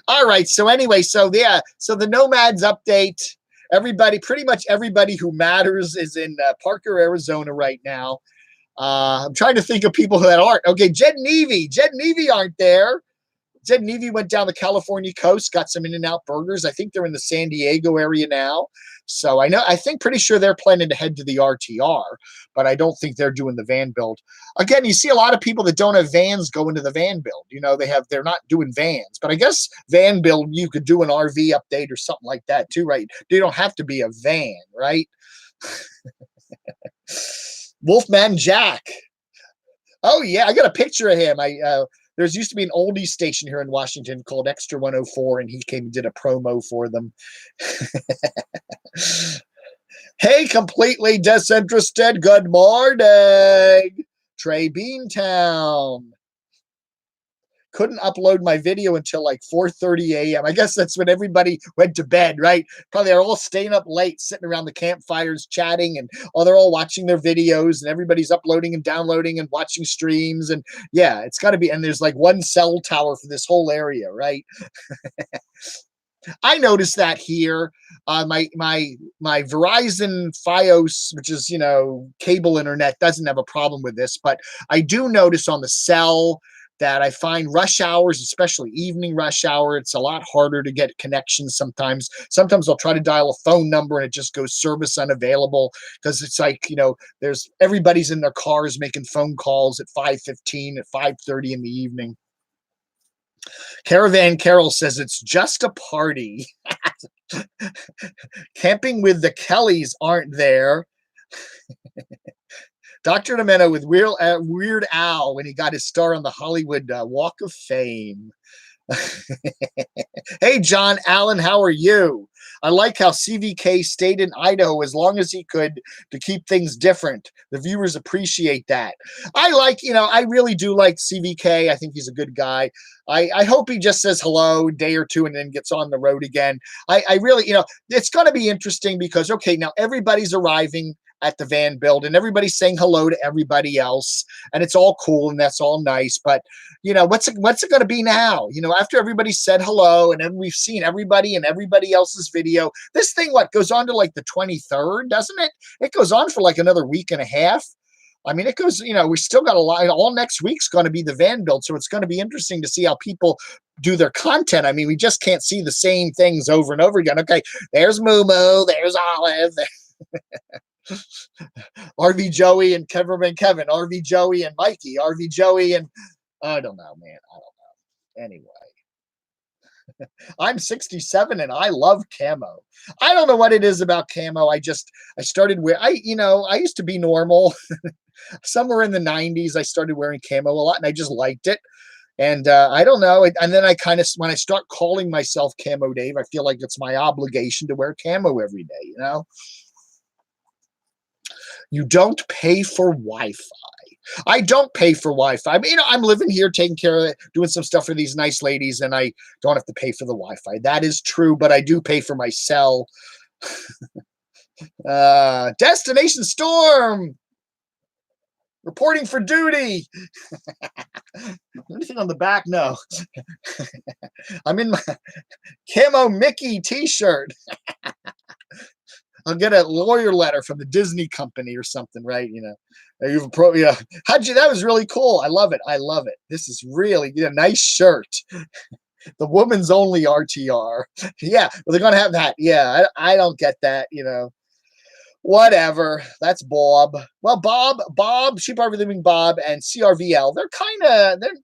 right. So anyway, so the Nomads update. Pretty much everybody who matters is in Parker, Arizona right now. I'm trying to think of people that aren't. Okay, Jed Nevy aren't there. Jed Nevy went down the California coast, got some In-N-Out burgers. I think they're in the San Diego area now. So pretty sure they're planning to head to the RTR, but I don't think they're doing the van build. Again, you see a lot of people that don't have vans go into the van build. They're not doing vans, but I guess van build, you could do an RV update or something like that too, right? They don't have to be a van, right? Wolfman Jack. Oh yeah, I got a picture of him. There's used to be an oldies station here in Washington called Extra 104, and he came and did a promo for them. Hey, completely disinterested. Good morning, Trey Beantown. couldn't upload my video until like 4:30 a.m. I guess that's when everybody went to bed, right? Probably they're all staying up late, sitting around the campfires, chatting, and they're all watching their videos, and everybody's uploading and downloading and watching streams. And yeah, it's got to be. And there's like one cell tower for this whole area, right? I noticed that here. My Verizon FiOS, which is cable internet, doesn't have a problem with this, but I do notice on the cell that I find rush hours, especially evening rush hour, it's a lot harder to get connections sometimes. Sometimes I'll try to dial a phone number and it just goes service unavailable because it's like, there's everybody's in their cars making phone calls at 5:15, at 5:30 in the evening. Caravan Carol says it's just a party. Camping with the Kellys aren't there. Dr. Domeno with Weird Al when he got his star on the Hollywood Walk of Fame. Hey, John Allen, how are you? I like how CVK stayed in Idaho as long as he could to keep things different. The viewers appreciate that. I really do like CVK. I think he's a good guy. I hope he just says hello a day or two and then gets on the road again. I really, it's going to be interesting because, okay, now everybody's arriving at the van build and everybody's saying hello to everybody else and it's all cool and that's all nice, but what's it going to be now? After everybody said hello and then we've seen everybody and everybody else's video, this thing goes on to like the 23rd, doesn't it? It goes on for like another week and a half. I mean, it goes, we still got a lot. All next week's going to be the van build, so it's going to be interesting to see how people do their content. I mean, we just can't see the same things over and over again. Okay, there's Moo, there's Olive. RV Joey and Kevin, RV Joey and Mikey, RV Joey and I don't know, man. I don't know. Anyway, I'm 67 and I love camo. I don't know what it is about camo. I started I used to be normal. Somewhere in the 90s, I started wearing camo a lot and I just liked it. And I don't know. And then when I start calling myself Camo Dave, I feel like it's my obligation to wear camo every day, You don't pay for Wi-Fi. I don't pay for Wi-Fi. I mean, I'm living here, taking care of it, doing some stuff for these nice ladies, and I don't have to pay for the Wi-Fi. That is true, but I do pay for my cell. Destination Storm reporting for duty. Anything on the back? No. I'm in my Camo Mickey t-shirt. I'll get a lawyer letter from the Disney company or something, right? That was really cool. I love it. This is really a nice shirt. The woman's only RTR. Yeah, well, they're gonna have that. Yeah, I don't get that. Whatever. That's Bob. Well, Bob, Sheep Are Living Bob, and CRVL. They're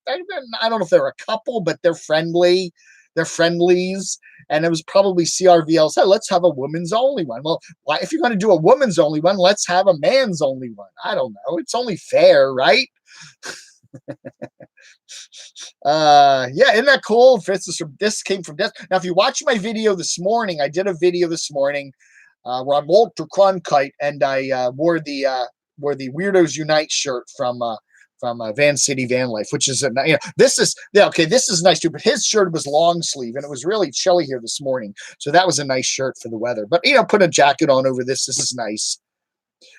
I don't know if they're a couple, but they're friendly. They're friendlies. And it was probably CRVL said, let's have a woman's only one. Well, why, if you're going to do a woman's only one, let's have a man's only one. I don't know. It's only fair, right? Yeah, isn't that cool? This came from this. Now, if you watch my video this morning, I did a video this morning where I'm Walter Cronkite, and I wore the Weirdos Unite shirt from Van City Van Life, which is this is nice too. But his shirt was long sleeve, and it was really chilly here this morning, so that was a nice shirt for the weather. But put a jacket on over this. This is nice.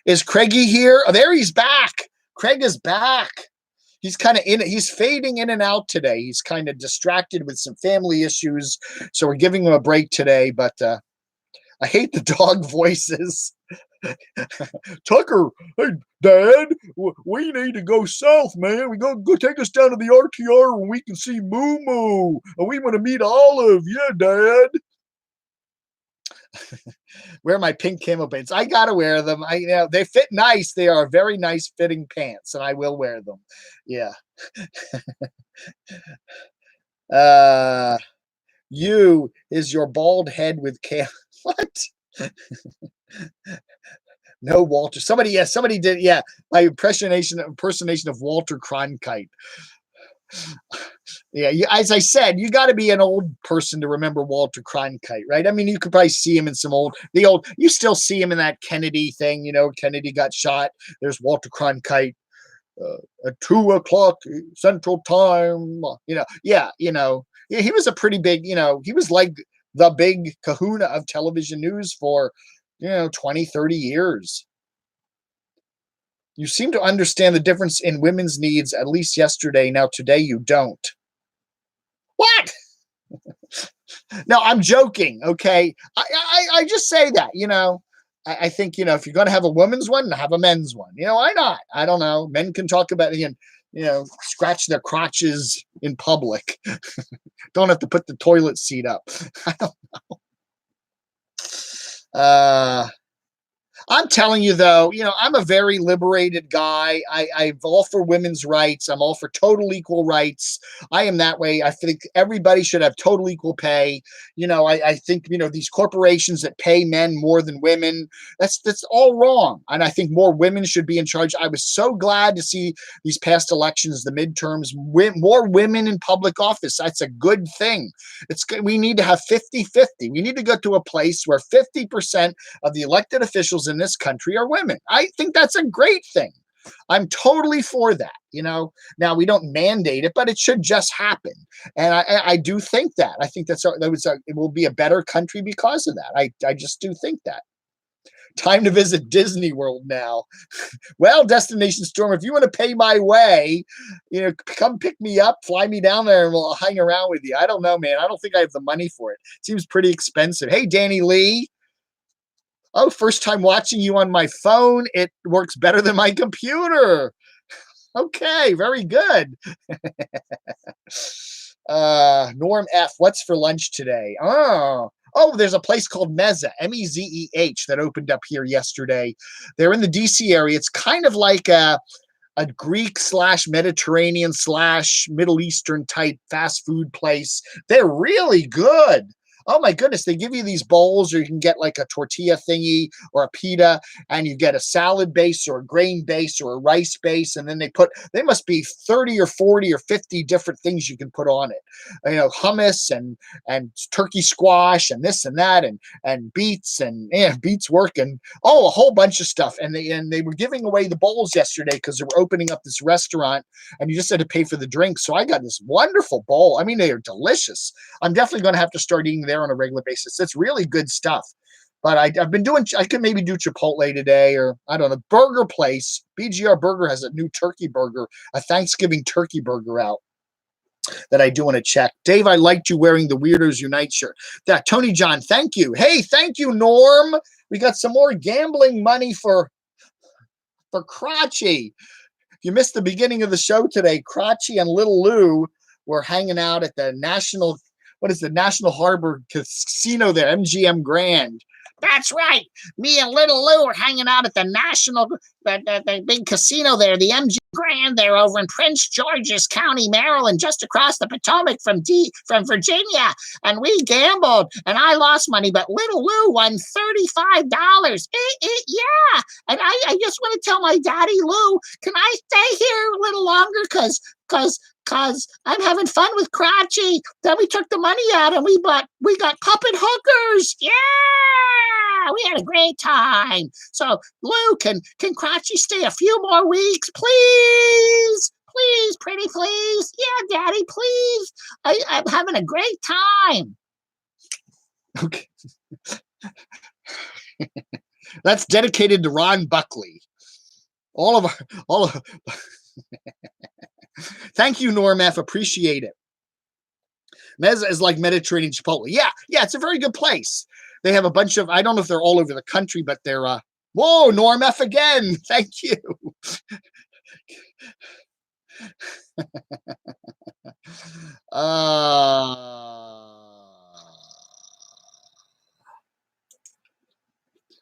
Is Craigie here? Oh, there he's back. Craig is back. He's kind of he's fading in and out today. He's kind of distracted with some family issues, so we're giving him a break today. But I hate the dog voices. Tucker, hey, Dad, we need to go south, man. We go take us down to the RTR when we can see Moo Moo. And we want to meet Olive. Yeah, Dad. Wear my pink camo pants. I got to wear them. They fit nice. They are very nice fitting pants, and I will wear them. Yeah. You is your bald head with camo. What? No, Walter. Somebody did. Yeah, my impersonation of Walter Cronkite. Yeah, as I said, you got to be an old person to remember Walter Cronkite, right? I mean, you could probably see him in you still see him in that Kennedy thing. Kennedy got shot. There's Walter Cronkite. at 2 o'clock Central Time. Yeah, he was a pretty big, he was like the big kahuna of television news for, 20, 30 years. You seem to understand the difference in women's needs, at least yesterday. Now, today you don't. What? No, I'm joking. Okay. I just say that, I think, if you're going to have a women's one, have a men's one. Why not? I don't know. Men can talk about it and, scratch their crotches in public. Don't have to put the toilet seat up. I don't know. I'm telling you, though, I'm a very liberated guy. I'm all for women's rights. I'm all for total equal rights. I am that way. I think everybody should have total equal pay. I think, these corporations that pay men more than women, that's all wrong. And I think more women should be in charge. I was so glad to see these past elections, the midterms, more women in public office. That's a good thing. We need to have 50-50. We need to go to a place where 50% of the elected officials in this country are women. I think that's a great thing. I'm totally for that. Now we don't mandate it, but it should just happen. And I do think that. I think it will be a better country because of that. I just do think that. Time to visit Disney World now. Well, Destination Storm, if you want to pay my way, come pick me up, fly me down there, and we'll hang around with you. I don't know, man. I don't think I have the money for it. It seems pretty expensive. Hey, Danny Lee. Oh, first time watching you on my phone. It works better than my computer. Okay, very good. Norm F, what's for lunch today? Oh, there's a place called Mezeh, Mezeh, that opened up here yesterday. They're in the DC area. It's kind of like a Greek / Mediterranean / Middle Eastern type fast food place. They're really good. Oh my goodness, they give you these bowls, or you can get like a tortilla thingy or a pita, and you get a salad base or a grain base or a rice base, and then they must be 30 or 40 or 50 different things you can put on it. Hummus and turkey squash and this and that and beets and beets work and a whole bunch of stuff. And they were giving away the bowls yesterday because they were opening up this restaurant, and you just had to pay for the drinks. So I got this wonderful bowl. I mean, they are delicious. I'm definitely going to have to start eating there on a regular basis. It's really good stuff. But I've been doing, I could maybe do Chipotle today, or I don't know, burger place. BGR Burger has a new turkey burger, a Thanksgiving turkey burger out that I do want to check. Dave, I liked you wearing the Weirdos Unite shirt. That Tony John, thank you. Hey, thank you, Norm. We got some more gambling money for Crotchy. If you missed the beginning of the show today, Crotchy and Little Lou were hanging out at the National Harbor Casino there, MGM Grand. That's right. Me and Little Lou are hanging out at the the big casino there, the MGM Grand there over in Prince George's County, Maryland, just across the Potomac from Virginia. And we gambled, and I lost money, but Little Lou won $35. Yeah. And I just want to tell my daddy, Lou, can I stay here a little longer? Cause I'm having fun with Crotchy. Then we took the money out and we got puppet hookers. Yeah, we had a great time. So Lou, can Crotchy stay a few more weeks, please? Please, pretty please. Yeah, Daddy, please. I'm having a great time. Okay. That's dedicated to Ron Buckley. All of Thank you, Norm F. Appreciate it. Mezeh is like Mediterranean Chipotle. Yeah, it's a very good place. They have a bunch of, I don't know if they're all over the country, but they're, whoa, Norm F. again. Thank you.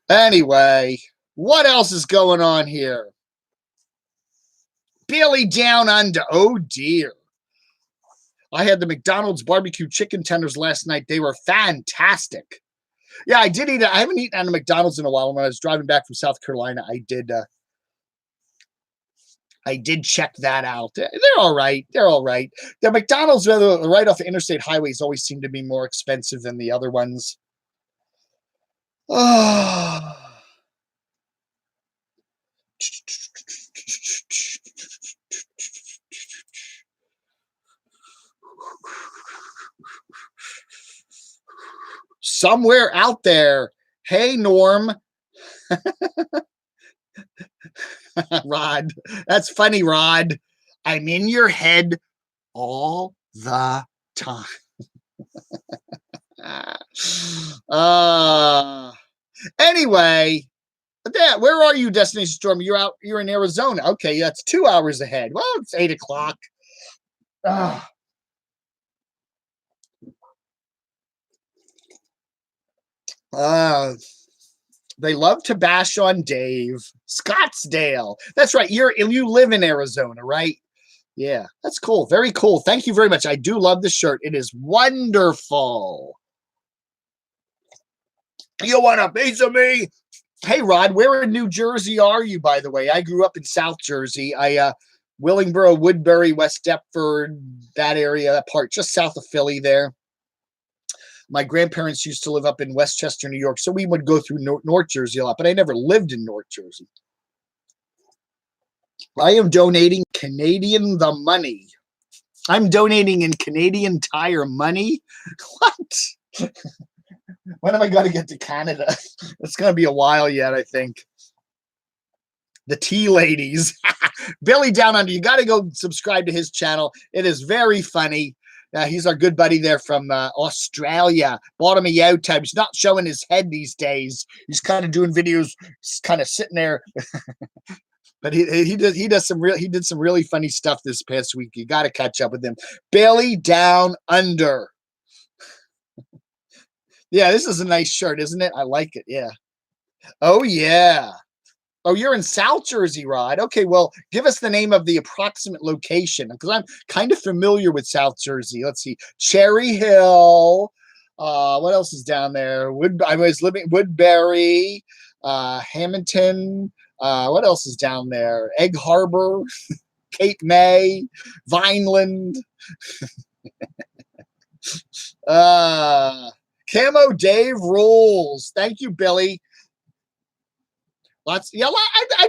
Anyway, what else is going on here? Billy Down Under. Oh, dear. I had the McDonald's barbecue chicken tenders last night. They were fantastic. Yeah, I did eat. I haven't eaten at a McDonald's in a while. When I was driving back from South Carolina, I did check that out. They're all right. They're all right. The McDonald's right off the interstate highways always seem to be more expensive than the other ones. Oh. somewhere out there. Hey, Norm. Rod. That's funny, Rod. I'm in your head all the time. Anyway, Dad, where are you, Destination Storm? You're in Arizona. Okay, that's 2 hours ahead. Well, it's 8 o'clock. They love to bash on Dave. Scottsdale. That's right. You live in Arizona, right? Yeah, that's cool. Very cool. Thank you very much. I do love the shirt. It is wonderful. You want a piece of me? Hey, Rod, where in New Jersey are you, by the way? I grew up in South Jersey. Willingboro, Woodbury, West Deptford, that area, that part, just south of Philly there. My grandparents used to live up in Westchester, New York, so we would go through North Jersey a lot, but I never lived in North Jersey. I am donating Canadian the money. I'm donating in Canadian Tire money? What? When am I going to get to Canada? It's going to be a while yet, I think. The tea ladies. Billy Down Under. You got to go subscribe to his channel. It is very funny. He's our good buddy there from Australia. Bottom of Youtube. He's not showing his head these days. He's kind of doing videos, kind of sitting there. But he did some really funny stuff this past week. You got to catch up with him. Billy Down Under. Yeah, this is a nice shirt, isn't it? I like it. Yeah. Oh yeah. Oh, you're in South Jersey, Rod. Okay, well, give us the name of the approximate location because I'm kind of familiar with South Jersey. Let's see. Cherry Hill. What else is down there? I was living Woodbury, Hamilton. What else is down there? Egg Harbor, Cape May, Vineland. Camo Dave rules. Thank you, Billy. I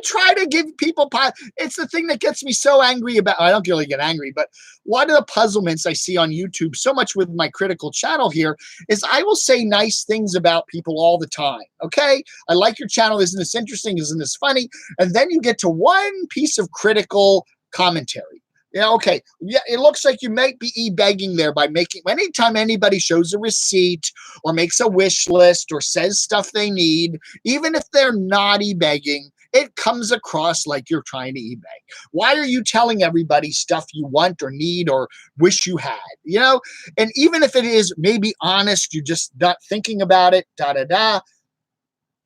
try to give people. It's the thing that gets me so angry about. I don't really get angry, but one of the puzzlements I see on YouTube so much with my critical channel here is I will say nice things about people all the time. Okay, I like your channel. Isn't this interesting? Isn't this funny? And then you get to one piece of critical commentary. Yeah, okay. Yeah, it looks like you might be e-begging there by making anytime anybody shows a receipt or makes a wish list or says stuff they need, even if they're not e-begging, it comes across like you're trying to e-beg. Why are you telling everybody stuff you want or need or wish you had? You know, and even if it is maybe honest, you're just not thinking about it,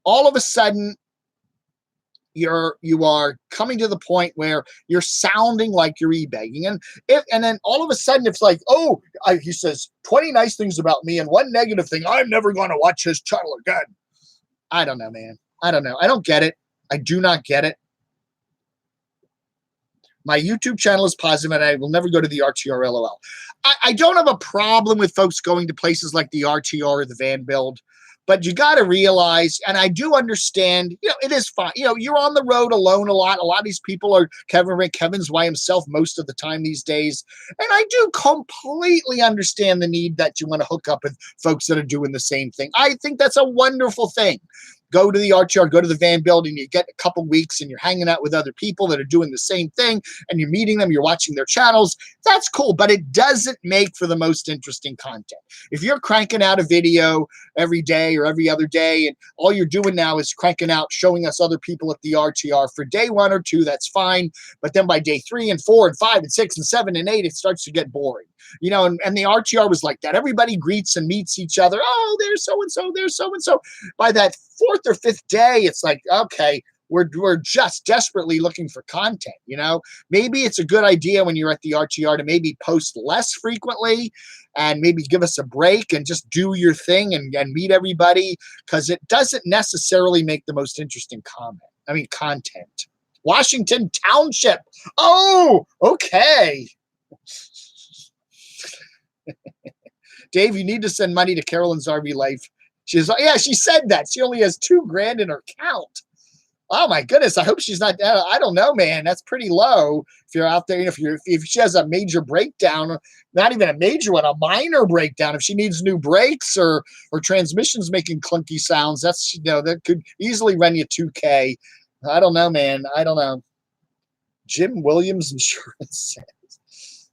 all of a sudden you are coming to the point where you're sounding like you're e-begging, and then all of a sudden it's like, he says 20 nice things about me and one negative thing. I'm never going to watch his channel again. I don't know, man. I don't know. I don't get it. I do not get it. My YouTube channel is positive, and I will never go to the RTR LOL. I don't have a problem with folks going to places like the RTR or the Van Build. But you got to realize, and I do understand, it is fine. You're on the road alone a lot. A lot of these people are Kevin's by himself most of the time these days. And I do completely understand the need that you want to hook up with folks that are doing the same thing. I think that's a wonderful thing. Go to the RTR, go to the Van Building, you get a couple weeks and you're hanging out with other people that are doing the same thing and you're meeting them, you're watching their channels. That's cool, but it doesn't make for the most interesting content. If you're cranking out a video every day or every other day and all you're doing now is cranking out, showing us other people at the RTR for day 1 or 2, that's fine. But then by day 3 and 4 and 5 and 6 and 7 and 8, it starts to get boring. And the RTR was like that. Everybody greets and meets each other. Oh, there's so-and-so, there's so-and-so. By that 4th or 5th day, it's like, okay, we're just desperately looking for content. Maybe it's a good idea when you're at the RTR to maybe post less frequently and maybe give us a break and just do your thing and meet everybody, because it doesn't necessarily make the most interesting content. Washington Township. Oh, okay. Dave, you need to send money to Carolyn's RV Life. She's like, yeah, she said that. She only has $2,000 in her account. Oh my goodness! I hope she's not. I don't know, man. That's pretty low. If you're out there, if she has a major breakdown, not even a major one, a minor breakdown. If she needs new brakes or transmissions making clunky sounds, that's that could easily run you 2K. I don't know, man. I don't know. Jim Williams Insurance says,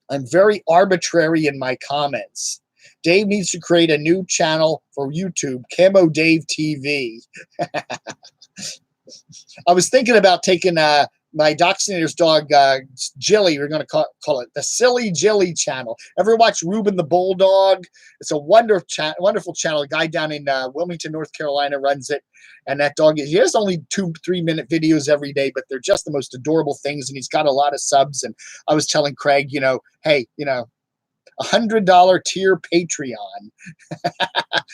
I'm very arbitrary in my comments. Dave needs to create a new channel for YouTube, CamoDave TV. I was thinking about taking my Dachshunder's dog, Jilly. We're going to call it the Silly Jilly channel. Ever watch Ruben the Bulldog? It's a wonderful channel. A guy down in Wilmington, North Carolina runs it. And that dog, he has only 2-3 minute videos every day, but they're just the most adorable things. And he's got a lot of subs. And I was telling Craig, hey, $100 tier Patreon.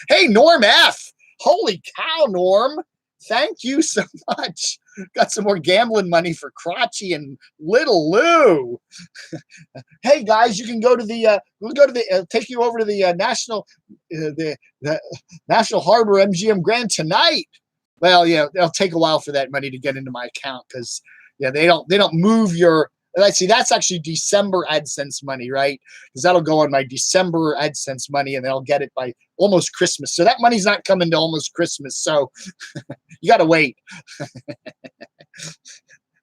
Hey, Norm F. Holy cow, Norm. Thank you so much. Got some more gambling money for Crotchy and Little Lou. Hey guys, you can go to the take you over to the National Harbor MGM Grand tonight. Well, yeah, it'll take a while for that money to get into my account because they don't move your. Let's see, that's actually December AdSense money, right? Because that'll go on my December AdSense money, and then I'll get it by almost Christmas. So that money's not coming to almost Christmas. So you got to wait.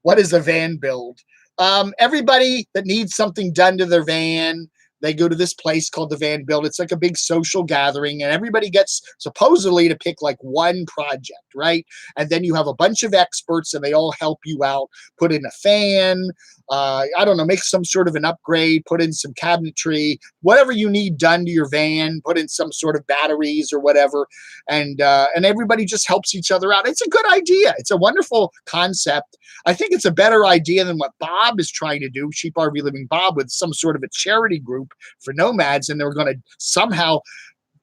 What is a van build? Everybody that needs something done to their van, they go to this place called the Van Build. It's like a big social gathering, and everybody gets supposedly to pick like one project, right? And then you have a bunch of experts, and they all help you out. Put in a fan, I don't know, make some sort of an upgrade, put in some cabinetry, whatever you need done to your van, put in some sort of batteries or whatever, and everybody just helps each other out. It's a good idea. It's a wonderful concept. I think it's a better idea than what Bob is trying to do, Cheap RV Living Bob, with some sort of a charity group for nomads, and they're going to somehow,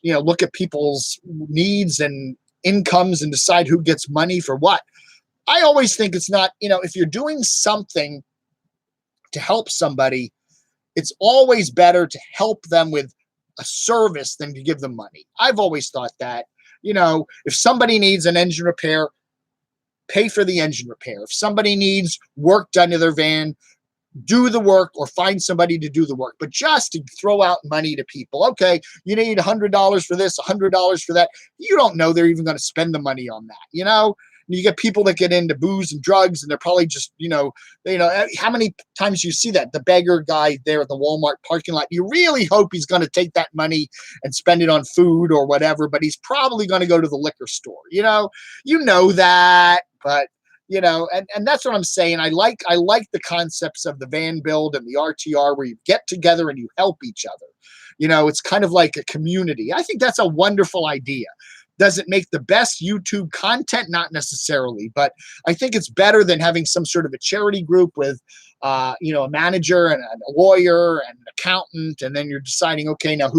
look at people's needs and incomes and decide who gets money for what. I always think it's not, if you're doing something to help somebody, it's always better to help them with a service than to give them money. I've always thought that, if somebody needs an engine repair, pay for the engine repair. If somebody needs work done to their van, do the work or find somebody to do the work. But just to throw out money to people, okay, you need $100 for this, $100 for that. You don't know they're even going to spend the money on that, You get people that get into booze and drugs, and they're probably just, how many times you see that? The beggar guy there at the Walmart parking lot, you really hope he's going to take that money and spend it on food or whatever, but he's probably going to go to the liquor store, that, but and that's what I'm saying. I like the concepts of the Van Build and the RTR where you get together and you help each other. It's kind of like a community. I think that's a wonderful idea. Does it make the best YouTube content? Not necessarily, but I think it's better than having some sort of a charity group with, a manager and a lawyer and an accountant, and then you're deciding, okay, now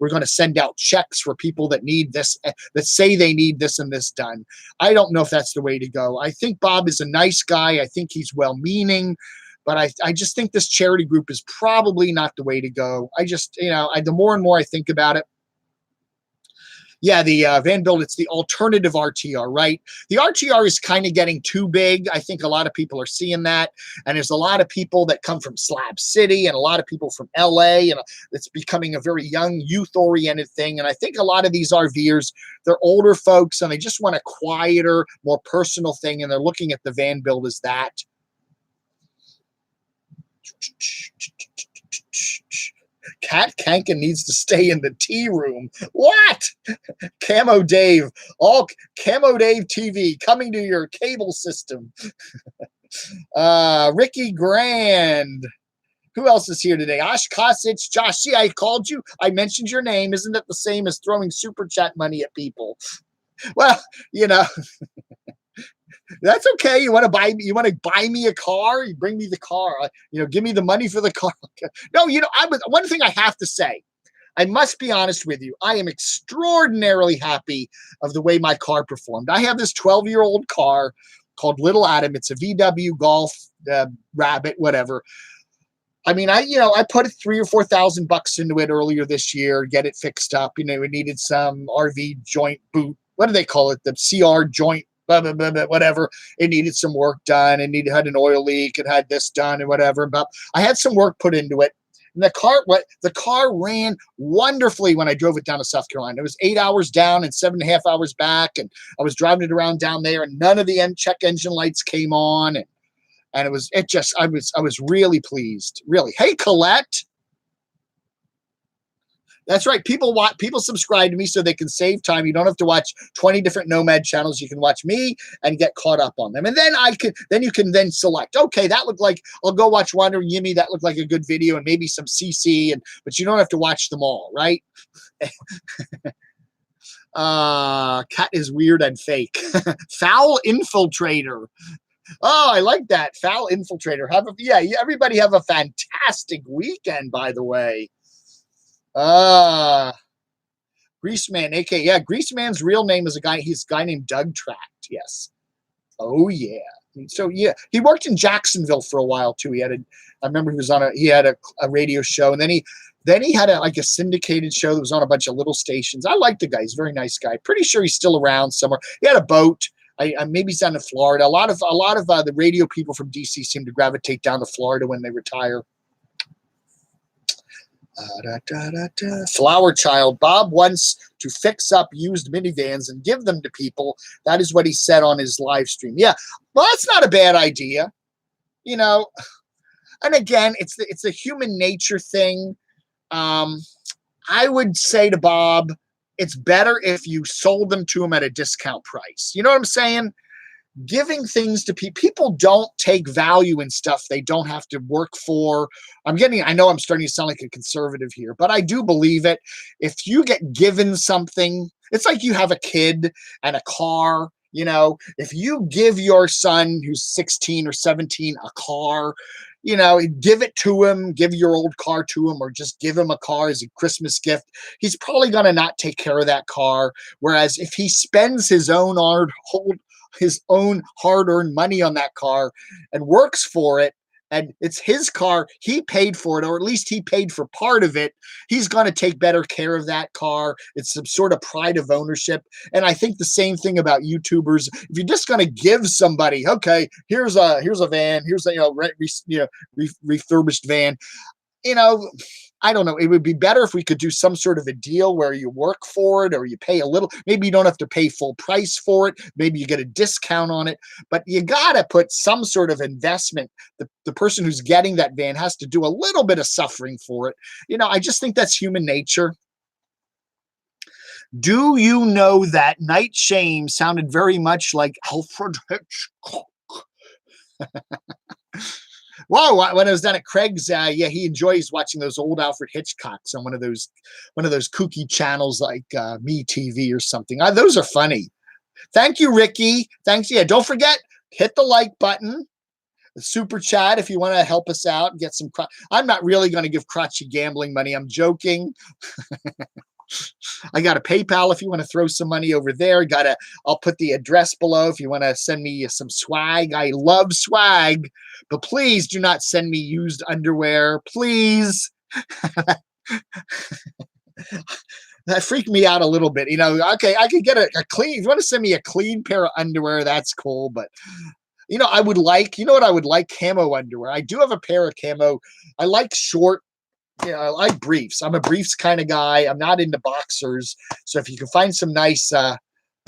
we're going to send out checks for people that need this, that say they need this and this done. I don't know if that's the way to go. I think Bob is a nice guy. I think he's well-meaning, but I just think this charity group is probably not the way to go. I just, the more and more I think about it, yeah, the Van Build, it's the alternative RTR, right? The RTR is kind of getting too big. I think a lot of people are seeing that. And there's a lot of people that come from Slab City and a lot of people from LA, and it's becoming a very young, youth-oriented thing. And I think a lot of these RVers, they're older folks, and they just want a quieter, more personal thing, and they're looking at the Van Build as that. Cat Kankin needs to stay in the tea room. What? Camo Dave. All Camo Dave TV coming to your cable system. Ricky Grand. Who else is here today? Ash Kosich. Josh, see, I called you. I mentioned your name. Isn't that the same as throwing super chat money at people? Well, that's okay. You want to buy me a car? You bring me the car. Give me the money for the car. No, one thing I have to say, I must be honest with you. I am extraordinarily happy of the way my car performed. I have this 12-year-old car called Little Adam. It's a VW Golf Rabbit, whatever. I mean, I put $3,000 or $4,000 into it earlier this year, get it fixed up. It needed some RV joint boot. What do they call it? The CR joint blah, blah, blah, blah, whatever. It needed some work done. Had an oil leak. It had this done and whatever. But I had some work put into it. And the car ran wonderfully when I drove it down to South Carolina. It was 8 hours down and 7.5 hours back. And I was driving it around down there, and none of the check engine lights came on. And I was really pleased. Really. Hey, Colette. That's right. People subscribe to me so they can save time. You don't have to watch 20 different Nomad channels. You can watch me and get caught up on them. And then you can select, okay, that looked like, I'll go watch Wandering Yimmy. That looked like a good video, and maybe some CC, but you don't have to watch them all, right? Cat is weird and fake. Foul infiltrator. Oh, I like that. Foul infiltrator. Everybody have a fantastic weekend, by the way. Greaseman, aka Greaseman's real name is he's a guy named Doug Tract. Yes. Oh yeah. So yeah, he worked in Jacksonville for a while too. I remember he had a radio show, and then he had a syndicated show that was on a bunch of little stations. I like the guy. He's a very nice guy. Pretty sure he's still around somewhere. He had a boat. Maybe he's down in Florida. A lot of the radio people from DC seem to gravitate down to Florida when they retire. Flower Child. Bob wants to fix up used minivans and give them to people. That is what he said on his live stream. Yeah, well, that's not a bad idea, And again, it's a human nature thing. I would say to Bob, it's better if you sold them to him at a discount price. You know what I'm saying? Giving things to people don't take value in stuff they don't have to work for. I know I'm starting to sound like a conservative here, but I do believe it. If you get given something, it's like you have a kid and a car. If you give your son who's 16 or 17 a car, give it to him, give your old car to him, or just give him a car as a Christmas gift. He's probably going to not take care of that car. Whereas if he spends his own hard-earned money on that car and works for it, and it's his car, he paid for it, or at least he paid for part of it, he's going to take better care of that car. It's some sort of pride of ownership. And I think the same thing about YouTubers. If you're just going to give somebody, okay, here's a van, here's a refurbished van, I don't know. It would be better if we could do some sort of a deal where you work for it, or you pay a little. Maybe you don't have to pay full price for it. Maybe you get a discount on it, but you got to put some sort of investment. The person who's getting that van has to do a little bit of suffering for it. I just think that's human nature. Do you know that Night Shame sounded very much like Alfred Hitchcock? Whoa! When I was down at Craig's, he enjoys watching those old Alfred Hitchcocks on one of those kooky channels like Me TV or something. Those are funny. Thank you, Ricky. Thanks. Yeah, don't forget, hit the like button, the super chat if you want to help us out and get some. I'm not really going to give crotchety gambling money. I'm joking. I got a PayPal if you want to throw some money over there. I'll put the address below if you want to send me some swag. I love swag, but please do not send me used underwear. Please. That freaked me out a little bit. Okay, I could get a clean. If you want to send me a clean pair of underwear, that's cool. But I would like, what I would like? Camo underwear. I do have a pair of camo. I like short. I like briefs. I'm a briefs kind of guy. I'm not into boxers. So if you can find some nice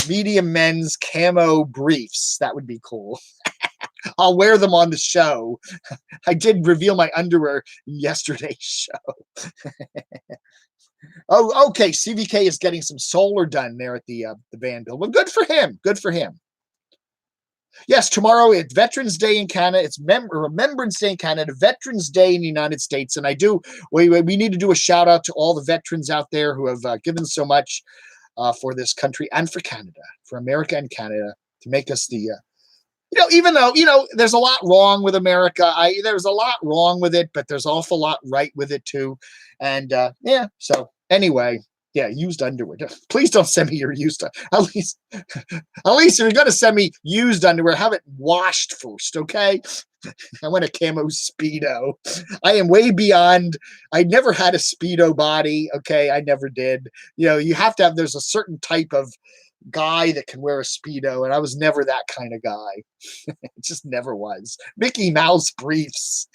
medium men's camo briefs, that would be cool. I'll wear them on the show. I did reveal my underwear in yesterday's show. Oh, okay. CVK is getting some solar done there at the van build. Well, good for him. Good for him. Yes, tomorrow it's Veterans Day in Canada. It's Remembrance Day in Canada, Veterans Day in the United States. And we need to do a shout out to all the veterans out there who have given so much for this country and for Canada, for America and Canada, to make us the, even though, there's a lot wrong with America. There's a lot wrong with it, but there's an awful lot right with it too. And so anyway. Yeah, used underwear. Please don't send me your used. At least if you're going to send me used underwear, have it washed first, okay? I want a camo Speedo. I am way beyond. I never had a Speedo body, okay? I never did. You have to have. There's a certain type of guy that can wear a Speedo, and I was never that kind of guy. It just never was. Mickey Mouse briefs.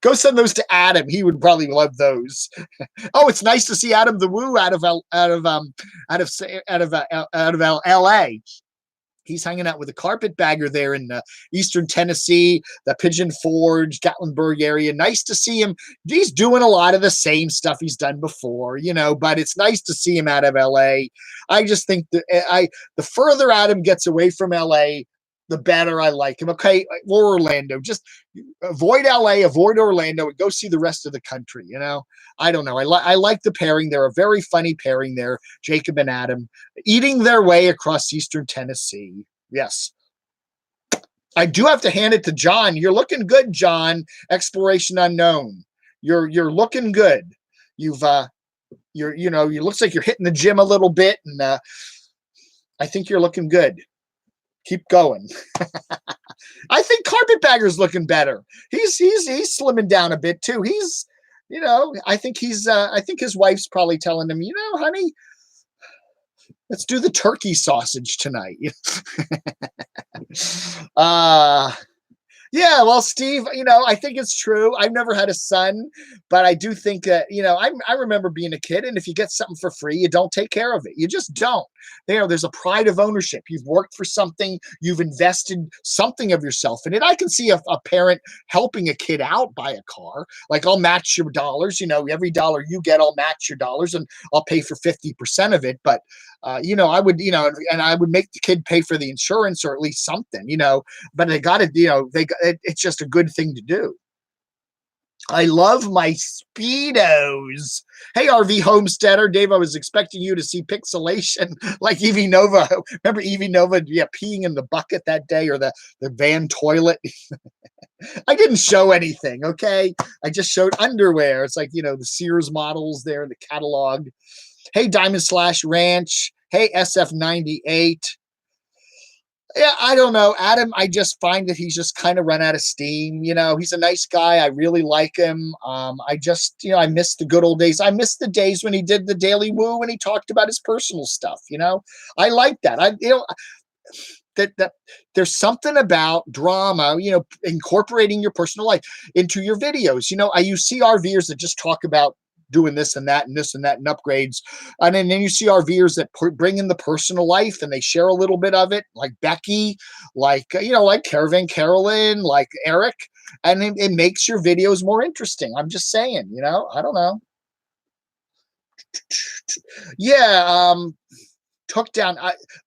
Go send those to Adam. He would probably love those. Oh, it's nice to see Adam the Woo out of L.A. He's hanging out with a carpetbagger there in eastern Tennessee, the Pigeon Forge, Gatlinburg area. Nice to see him. He's doing a lot of the same stuff he's done before, but it's nice to see him out of LA. I just think that the further Adam gets away from LA, the better I like him. Okay, or Orlando. Just avoid LA, avoid Orlando, and go see the rest of the country. I don't know. I like the pairing. They're a very funny pairing there, Jacob and Adam, eating their way across eastern Tennessee. Yes. I do have to hand it to John. You're looking good, John. Exploration Unknown. You're looking good. You looks like you're hitting the gym a little bit, and I think you're looking good. Keep going. I think Carpetbagger's looking better. He's slimming down a bit too. He's, I think his wife's probably telling him, honey, let's do the turkey sausage tonight. Yeah, well, Steve, I think it's true. I've never had a son, but I do think that, I remember being a kid, and if you get something for free, you don't take care of it. You just don't. There's a pride of ownership. You've worked for something. You've invested something of yourself in it. I can see a parent helping a kid out buy a car. Like, I'll match your dollars. Every dollar you get, I'll match your dollars, and I'll pay for 50% of it. But, I would, and I would make the kid pay for the insurance or at least something, but they got to, it's just a good thing to do. I love my Speedos. Hey, RV Homesteader. Dave, I was expecting you to see pixelation like Evie Nova. Remember Evie Nova peeing in the bucket that day, or the van toilet? I didn't show anything, okay? I just showed underwear. It's like, the Sears models there in the catalog. Hey, Diamond Slash Ranch. Hey, SF98. Yeah, I don't know. Adam, I just find that he's just kind of run out of steam. He's a nice guy. I really like him. I just, I miss the good old days. I miss the days when he did the Daily Woo and he talked about his personal stuff. I like that. That there's something about drama, incorporating your personal life into your videos. I use CRVers that just talk about doing this and that and this and that and upgrades. And then you see RVers that bring in the personal life and they share a little bit of it, like Becky, like Caravan Carolyn, like Erik. And it makes your videos more interesting. I'm just saying, I don't know. Yeah. Took down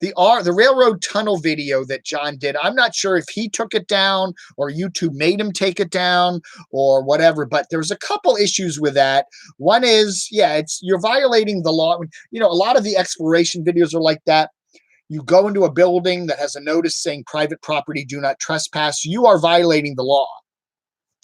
the railroad tunnel video that John did. I'm not sure if he took it down or YouTube made him take it down or whatever, but there's a couple issues with that. One is, you're violating the law. A lot of the exploration videos are like that. You go into a building that has a notice saying private property, do not trespass. You are violating the law.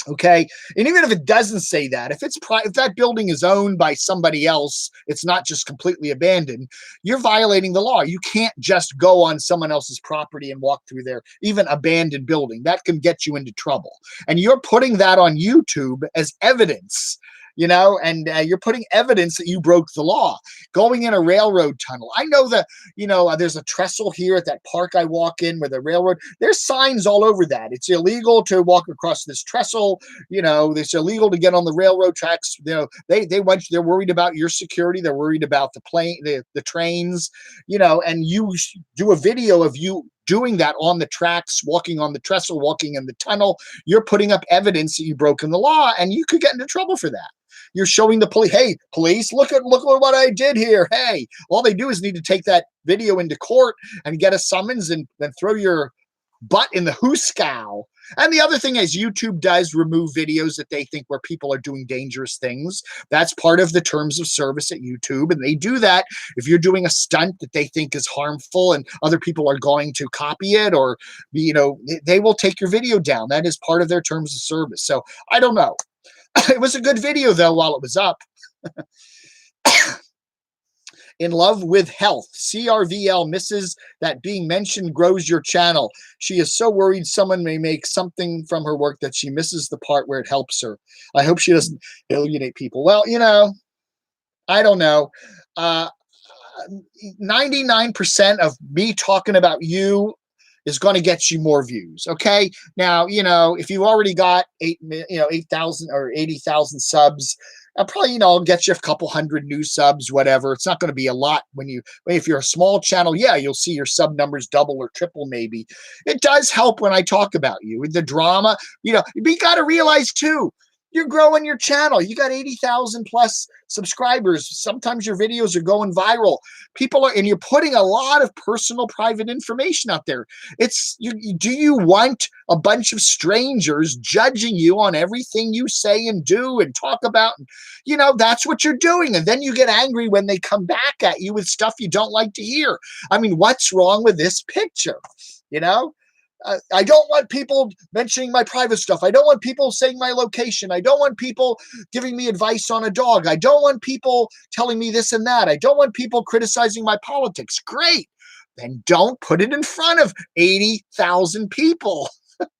Okay. And even if it doesn't say that, if that building is owned by somebody else, it's not just completely abandoned, you're violating the law. You can't just go on someone else's property and walk through their even abandoned building. That can get you into trouble. And you're putting that on YouTube as evidence. And you're putting evidence that you broke the law. Going in a railroad tunnel. I know that, there's a trestle here at that park I walk in with a railroad. There's signs all over that. It's illegal to walk across this trestle. It's illegal to get on the railroad tracks. They're worried about your security. They're worried about the trains, and you do a video of you doing that on the tracks, walking on the trestle, walking in the tunnel. You're putting up evidence that you've broken the law, and you could get into trouble for that. You're showing the police, hey, police, look at what I did here. Hey, all they do is need to take that video into court and get a summons and then throw your butt in the hooskow. And the other thing is YouTube does remove videos that they think where people are doing dangerous things. That's part of the terms of service at YouTube. And they do that if you're doing a stunt that they think is harmful and other people are going to copy it, or, they will take your video down. That is part of their terms of service. So I don't know. It was a good video, though, while it was up. In love with health. CRVL misses that being mentioned grows your channel. She is so worried someone may make something from her work that she misses the part where it helps her. I hope she doesn't alienate people. Well, I don't know. 99% of me talking about you is going to get you more views. Okay. Now, if you've already got 8,000 or 80,000 subs, I'll probably, I'll get you a couple hundred new subs, whatever. It's not going to be a lot if you're a small channel. Yeah, you'll see your sub numbers double or triple, maybe. It does help when I talk about you with the drama. You got to realize too, you're growing your channel. You got 80,000 plus subscribers. Sometimes your videos are going viral. And you're putting a lot of personal, private information out there. Do you want a bunch of strangers judging you on everything you say and do and talk about? That's what you're doing. And then you get angry when they come back at you with stuff you don't like to hear. I mean, what's wrong with this picture? I don't want people mentioning my private stuff. I don't want people saying my location. I don't want people giving me advice on a dog. I don't want people telling me this and that. I don't want people criticizing my politics. Great. Then don't put it in front of 80,000 people.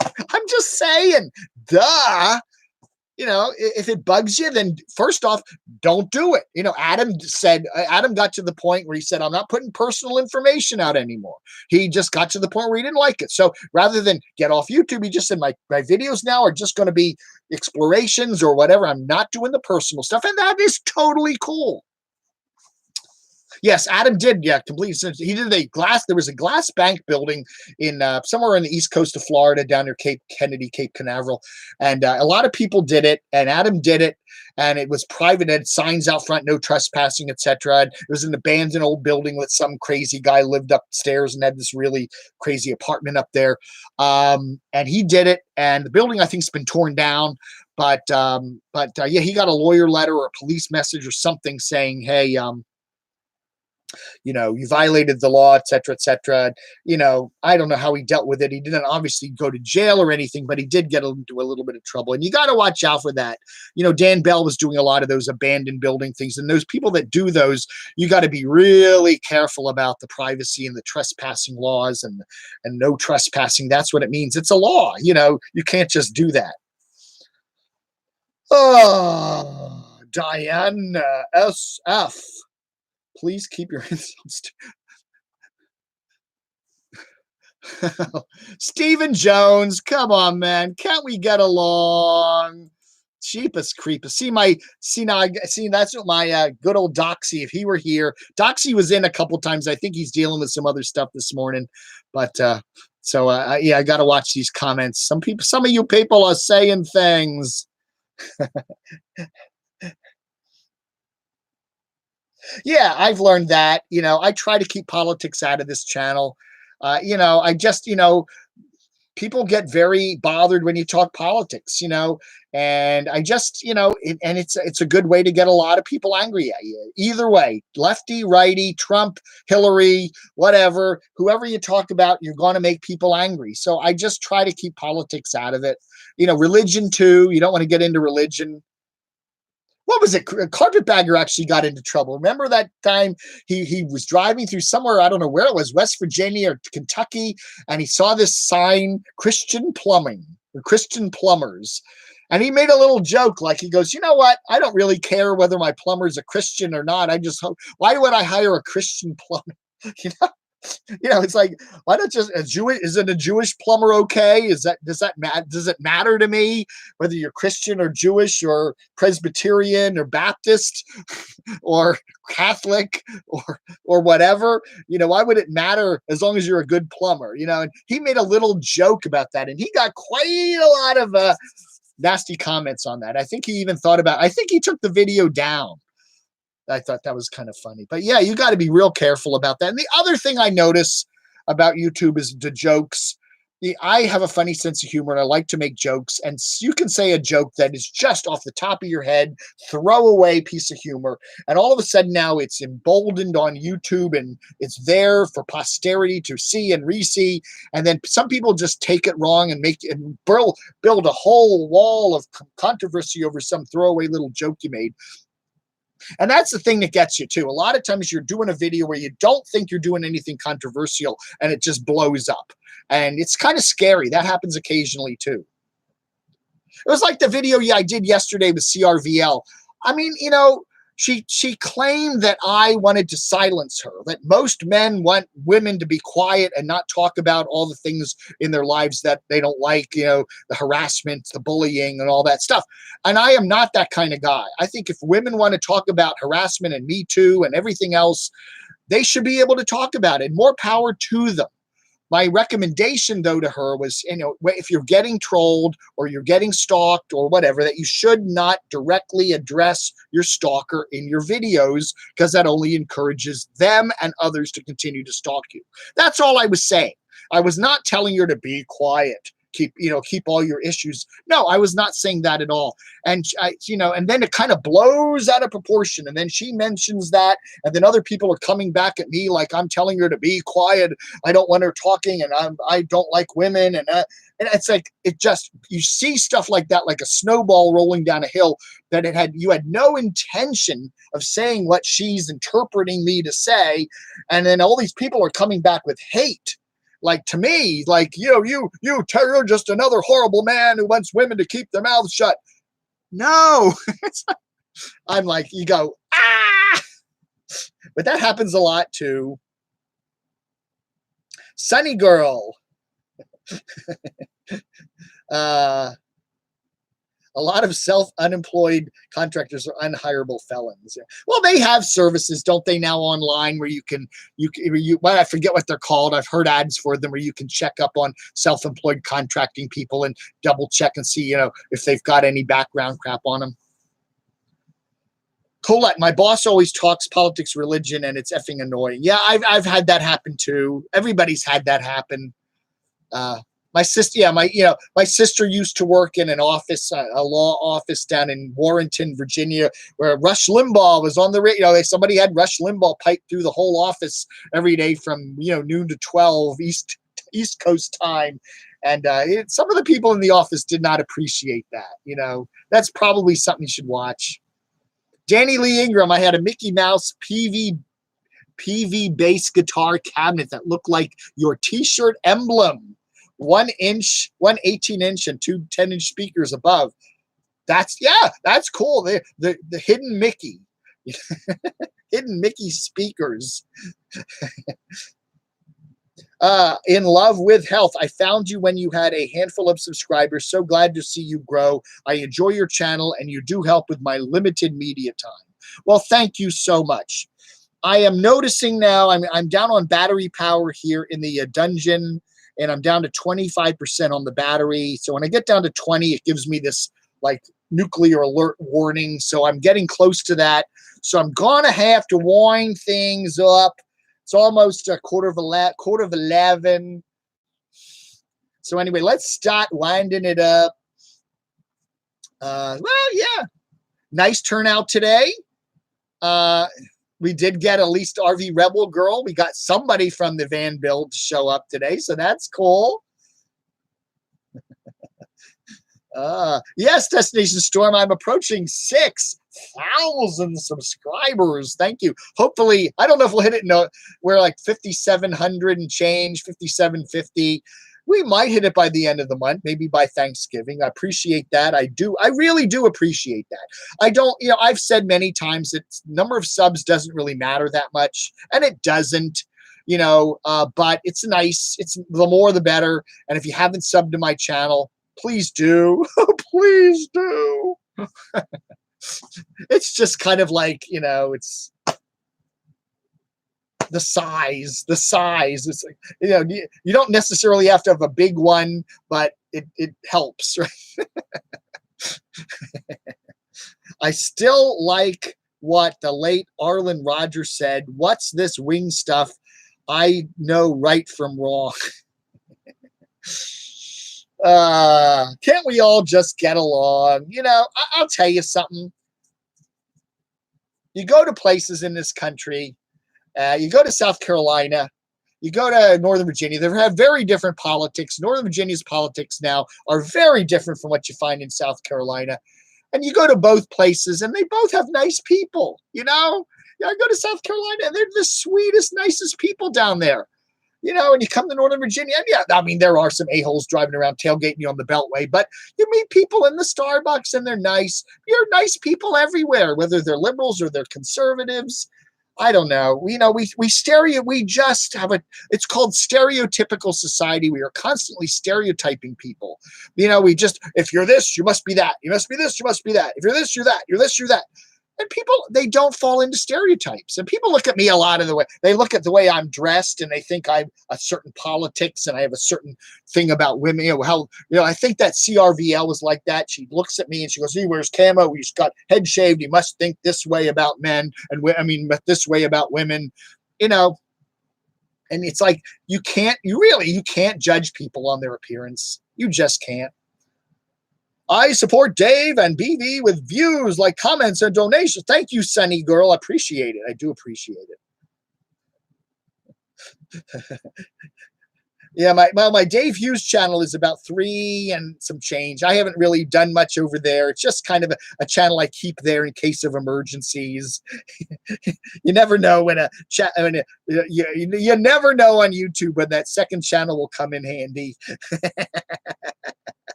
I'm just saying, duh. If it bugs you, then first off, don't do it. Adam got to the point where he said, I'm not putting personal information out anymore. He just got to the point where he didn't like it. So rather than get off YouTube, he just said, my videos now are just going to be explorations or whatever. I'm not doing the personal stuff. And that is totally cool. Yes, Adam did. Yeah, completely. He did there was a glass bank building in somewhere on the east coast of Florida, down near Cape Kennedy, Cape Canaveral. And a lot of people did it, and Adam did it. And it was private. It had signs out front, no trespassing, etc. It was an abandoned old building with some crazy guy lived upstairs and had this really crazy apartment up there. And he did it. And the building, I think, has been torn down. But yeah, he got a lawyer letter or a police message or something saying, hey, you violated the law, et cetera, et cetera. I don't know how he dealt with it. He didn't obviously go to jail or anything, but he did get into a little bit of trouble. And you got to watch out for that. Dan Bell was doing a lot of those abandoned building things. And those people that do those, you got to be really careful about the privacy and the trespassing laws and no trespassing. That's what it means. It's a law. You can't just do that. Oh, Diana SF. Please keep your insults to Stephen Jones. Come on, man. Can't we get along? Cheapest creepest. See, that's what my good old Doxy, if he were here. Doxy was in a couple times. I think he's dealing with some other stuff this morning. But yeah, I got to watch these comments. Some of you people are saying things. Yeah, I've learned that. I try to keep politics out of this channel. I just, people get very bothered when you talk politics, and I just, and it's a good way to get a lot of people angry at you. Either way, lefty, righty, Trump, Hillary, whatever, whoever you talk about, you're going to make people angry. So I just try to keep politics out of it. Religion too. You don't want to get into religion. What was it? Carpetbagger actually got into trouble. Remember that time he was driving through somewhere, I don't know where it was, West Virginia or Kentucky, and he saw this sign, Christian Plumbing or Christian Plumbers. And he made a little joke, like he goes, you know what? I don't really care whether my plumber's a Christian or not. I just hope, why would I hire a Christian plumber? It's like, why not just is it a Jewish plumber? Okay. Does it matter to me whether you're Christian or Jewish or Presbyterian or Baptist or Catholic or whatever? Why would it matter as long as you're a good plumber? And he made a little joke about that, and he got quite a lot of nasty comments on that. I think he even I think he took the video down. I thought that was kind of funny. But yeah, you got to be real careful about that. And the other thing I notice about YouTube is the jokes. I have a funny sense of humor, and I like to make jokes. And you can say a joke that is just off the top of your head, throwaway piece of humor. And all of a sudden now it's emboldened on YouTube, and it's there for posterity to see and re-see. And then some people just take it wrong and build a whole wall of controversy over some throwaway little joke you made. And that's the thing that gets you too. A lot of times you're doing a video where you don't think you're doing anything controversial, and it just blows up. And it's kind of scary. That happens occasionally too. It was like the video I did yesterday with CRVL. I mean, she claimed that I wanted to silence her, that most men want women to be quiet and not talk about all the things in their lives that they don't like, the harassment, the bullying, and all that stuff. And I am not that kind of guy. I think if women want to talk about harassment and Me Too and everything else, they should be able to talk about it. More power to them. My recommendation, though, to her was, if you're getting trolled or you're getting stalked or whatever, that you should not directly address your stalker in your videos, because that only encourages them and others to continue to stalk you. That's all I was saying. I was not telling her to be quiet, keep all your issues. No, I was not saying that at all. And and then it kind of blows out of proportion. And then she mentions that, and then other people are coming back at me like I'm telling her to be quiet. I don't want her talking, and I don't like women. And it's like, you see stuff like that, like a snowball rolling down a hill, that you had no intention of saying what she's interpreting me to say. And then all these people are coming back with hate. Like, to me, like, you're just another horrible man who wants women to keep their mouths shut. No, I'm like, you go, ah, but that happens a lot too. Sunny girl. A lot of self-unemployed contractors are unhirable felons. Well, they have services, don't they, now online where I forget what they're called. I've heard ads for them where you can check up on self-employed contracting people and double check and see, if they've got any background crap on them. Colette, my boss always talks politics, religion, and it's effing annoying. Yeah, I've had that happen too. Everybody's had that happen. My sister, my sister used to work in an office, a law office down in Warrenton, Virginia, where Rush Limbaugh was on the radio. Somebody had Rush Limbaugh piped through the whole office every day from noon to 12 East Coast time, and some of the people in the office did not appreciate that. That's probably something you should watch. Danny Lee Ingram, I had a Mickey Mouse PV bass guitar cabinet that looked like your T-shirt emblem. 1 18-inch and 2 10-inch speakers above. That's cool. The hidden Mickey. Hidden Mickey speakers. In love with health. I found you when you had a handful of subscribers. So glad to see you grow. I enjoy your channel, and you do help with my limited media time. Well, thank you so much. I am noticing now I'm down on battery power here in the dungeon, and I'm down to 25% on the battery. So when I get down to 20, it gives me this like nuclear alert warning. So I'm getting close to that. So I'm gonna have to wind things up. It's almost a quarter of 11. So anyway, let's start winding it up. Well, yeah, nice turnout today. We did get at least RV Rebel Girl. We got somebody from the van build to show up today, so that's cool. Yes, Destination Storm, I'm approaching 6,000 subscribers. Thank you. Hopefully, I don't know if we'll hit it. No, we're like 5,700 and change, 5,750. We might hit it by the end of the month, maybe by Thanksgiving. I appreciate that. I really do appreciate that. I don't, I've said many times that number of subs doesn't really matter that much, and it doesn't, but it's nice. It's the more the better. And if you haven't subbed to my channel, please do. Please do. It's just kind of like, it's the size. It's like, you don't necessarily have to have a big one, but it helps, right? I still like what the late Arlen Rogers said. What's this wing stuff? I know right from wrong. Can't we all just get along? I'll tell you something. You go to places in this country, you go to South Carolina, you go to Northern Virginia, they have very different politics. Northern Virginia's politics now are very different from what you find in South Carolina. And you go to both places, and they both have nice people, I go to South Carolina, and they're the sweetest, nicest people down there. you know, and you come to Northern Virginia, and yeah, I mean, there are some a-holes driving around tailgating you on the Beltway, but you meet people in the Starbucks and they're nice. You're nice people everywhere, whether they're liberals or they're conservatives. I don't know. We just have it's called stereotypical society. We are constantly stereotyping people. You know, if you're this, you must be that. You must be this, you must be that. If you're this, you're that. You're this, you're that. And people, they don't fall into stereotypes. And people look at me a lot of the way, they look at the way I'm dressed and they think I'm a certain politics and I have a certain thing about women. You know, I think that CRVL was like that. She looks at me and she goes, he wears camo. He's got head shaved. He must think this way about men. And this way about women, you know. And it's like, you can't judge people on their appearance. You just can't. I support Dave and BV with views, like comments and donations. Thank you, Sunny Girl. I appreciate it. I do appreciate it. Yeah, my Dave Hughes channel is about 3 and some change. I haven't really done much over there. It's just kind of a channel I keep there in case of emergencies. You never know when you never know on YouTube when that second channel will come in handy.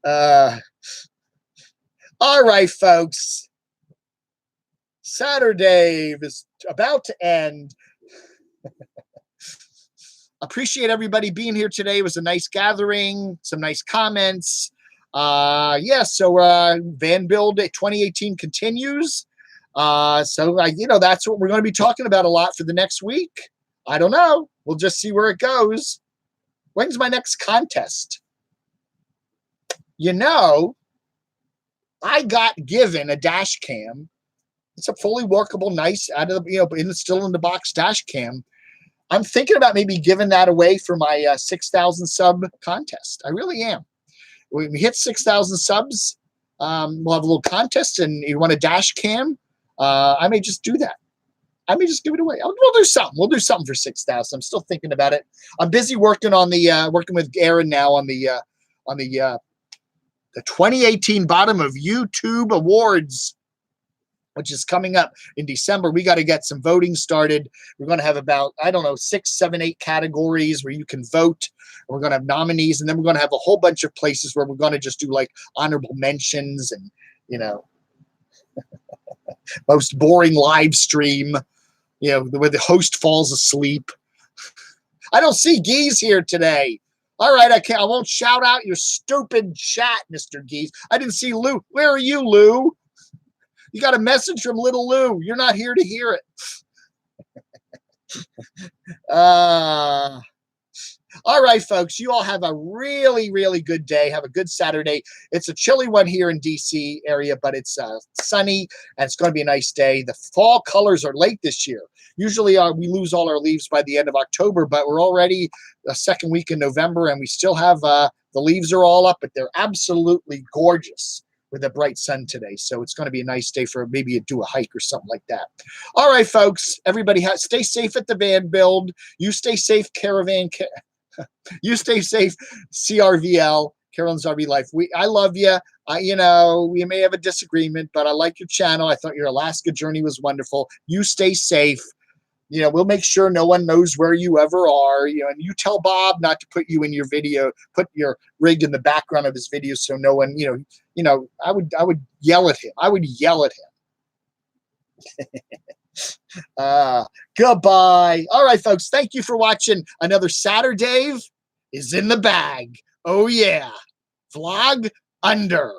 All right, folks. SaturDAVE is about to end. Appreciate everybody being here today. It was a nice gathering, some nice comments. So Van Build 2018 continues. That's what we're going to be talking about a lot for the next week. I don't know. We'll just see where it goes. When's my next contest? You know, I got given a dash cam. It's a fully workable, nice, still in the box dash cam. I'm thinking about maybe giving that away for my 6,000 sub contest. I really am. When we hit 6,000 subs, we'll have a little contest, and you want a dash cam? I may just do that. I may just give it away. We'll do something. We'll do something for 6,000. I'm still thinking about it. I'm busy working on working with Aaron now on the 2018 Bottom of YouTube Awards, which is coming up in December. We got to get some voting started. We're going to have about, 6, 7, 8 categories where you can vote. We're going to have nominees, and then we're going to have a whole bunch of places where we're going to just do like honorable mentions and, most boring live stream, where the host falls asleep. I don't see Geese here today. All right, I won't shout out your stupid chat, Mr. Geese. I didn't see Lou. Where are you, Lou? You got a message from little Lou. You're not here to hear it. All right, folks, you all have a really, really good day. Have a good Saturday. It's a chilly one here in DC area, but it's sunny, and it's going to be a nice day. The fall colors are late this year. Usually we lose all our leaves by the end of October, but we're already the second week in November, and we still have the leaves are all up, but they're absolutely gorgeous with a bright sun today. So it's going to be a nice day for maybe do a hike or something like that. All right, folks, everybody stay safe at the van build. You stay safe, Caravan. You stay safe, CRVL, Carolyn's RV Life. I love you. We may have a disagreement, but I like your channel. I thought your Alaska journey was wonderful. You stay safe. We'll make sure no one knows where you ever are. And you tell Bob not to put you in your video, put your rig in the background of his video, so no one, I would yell at him. I would yell at him. Goodbye. All right, folks. Thank you for watching. Another SaturDAVE is in the bag. Oh, yeah. Vlog under.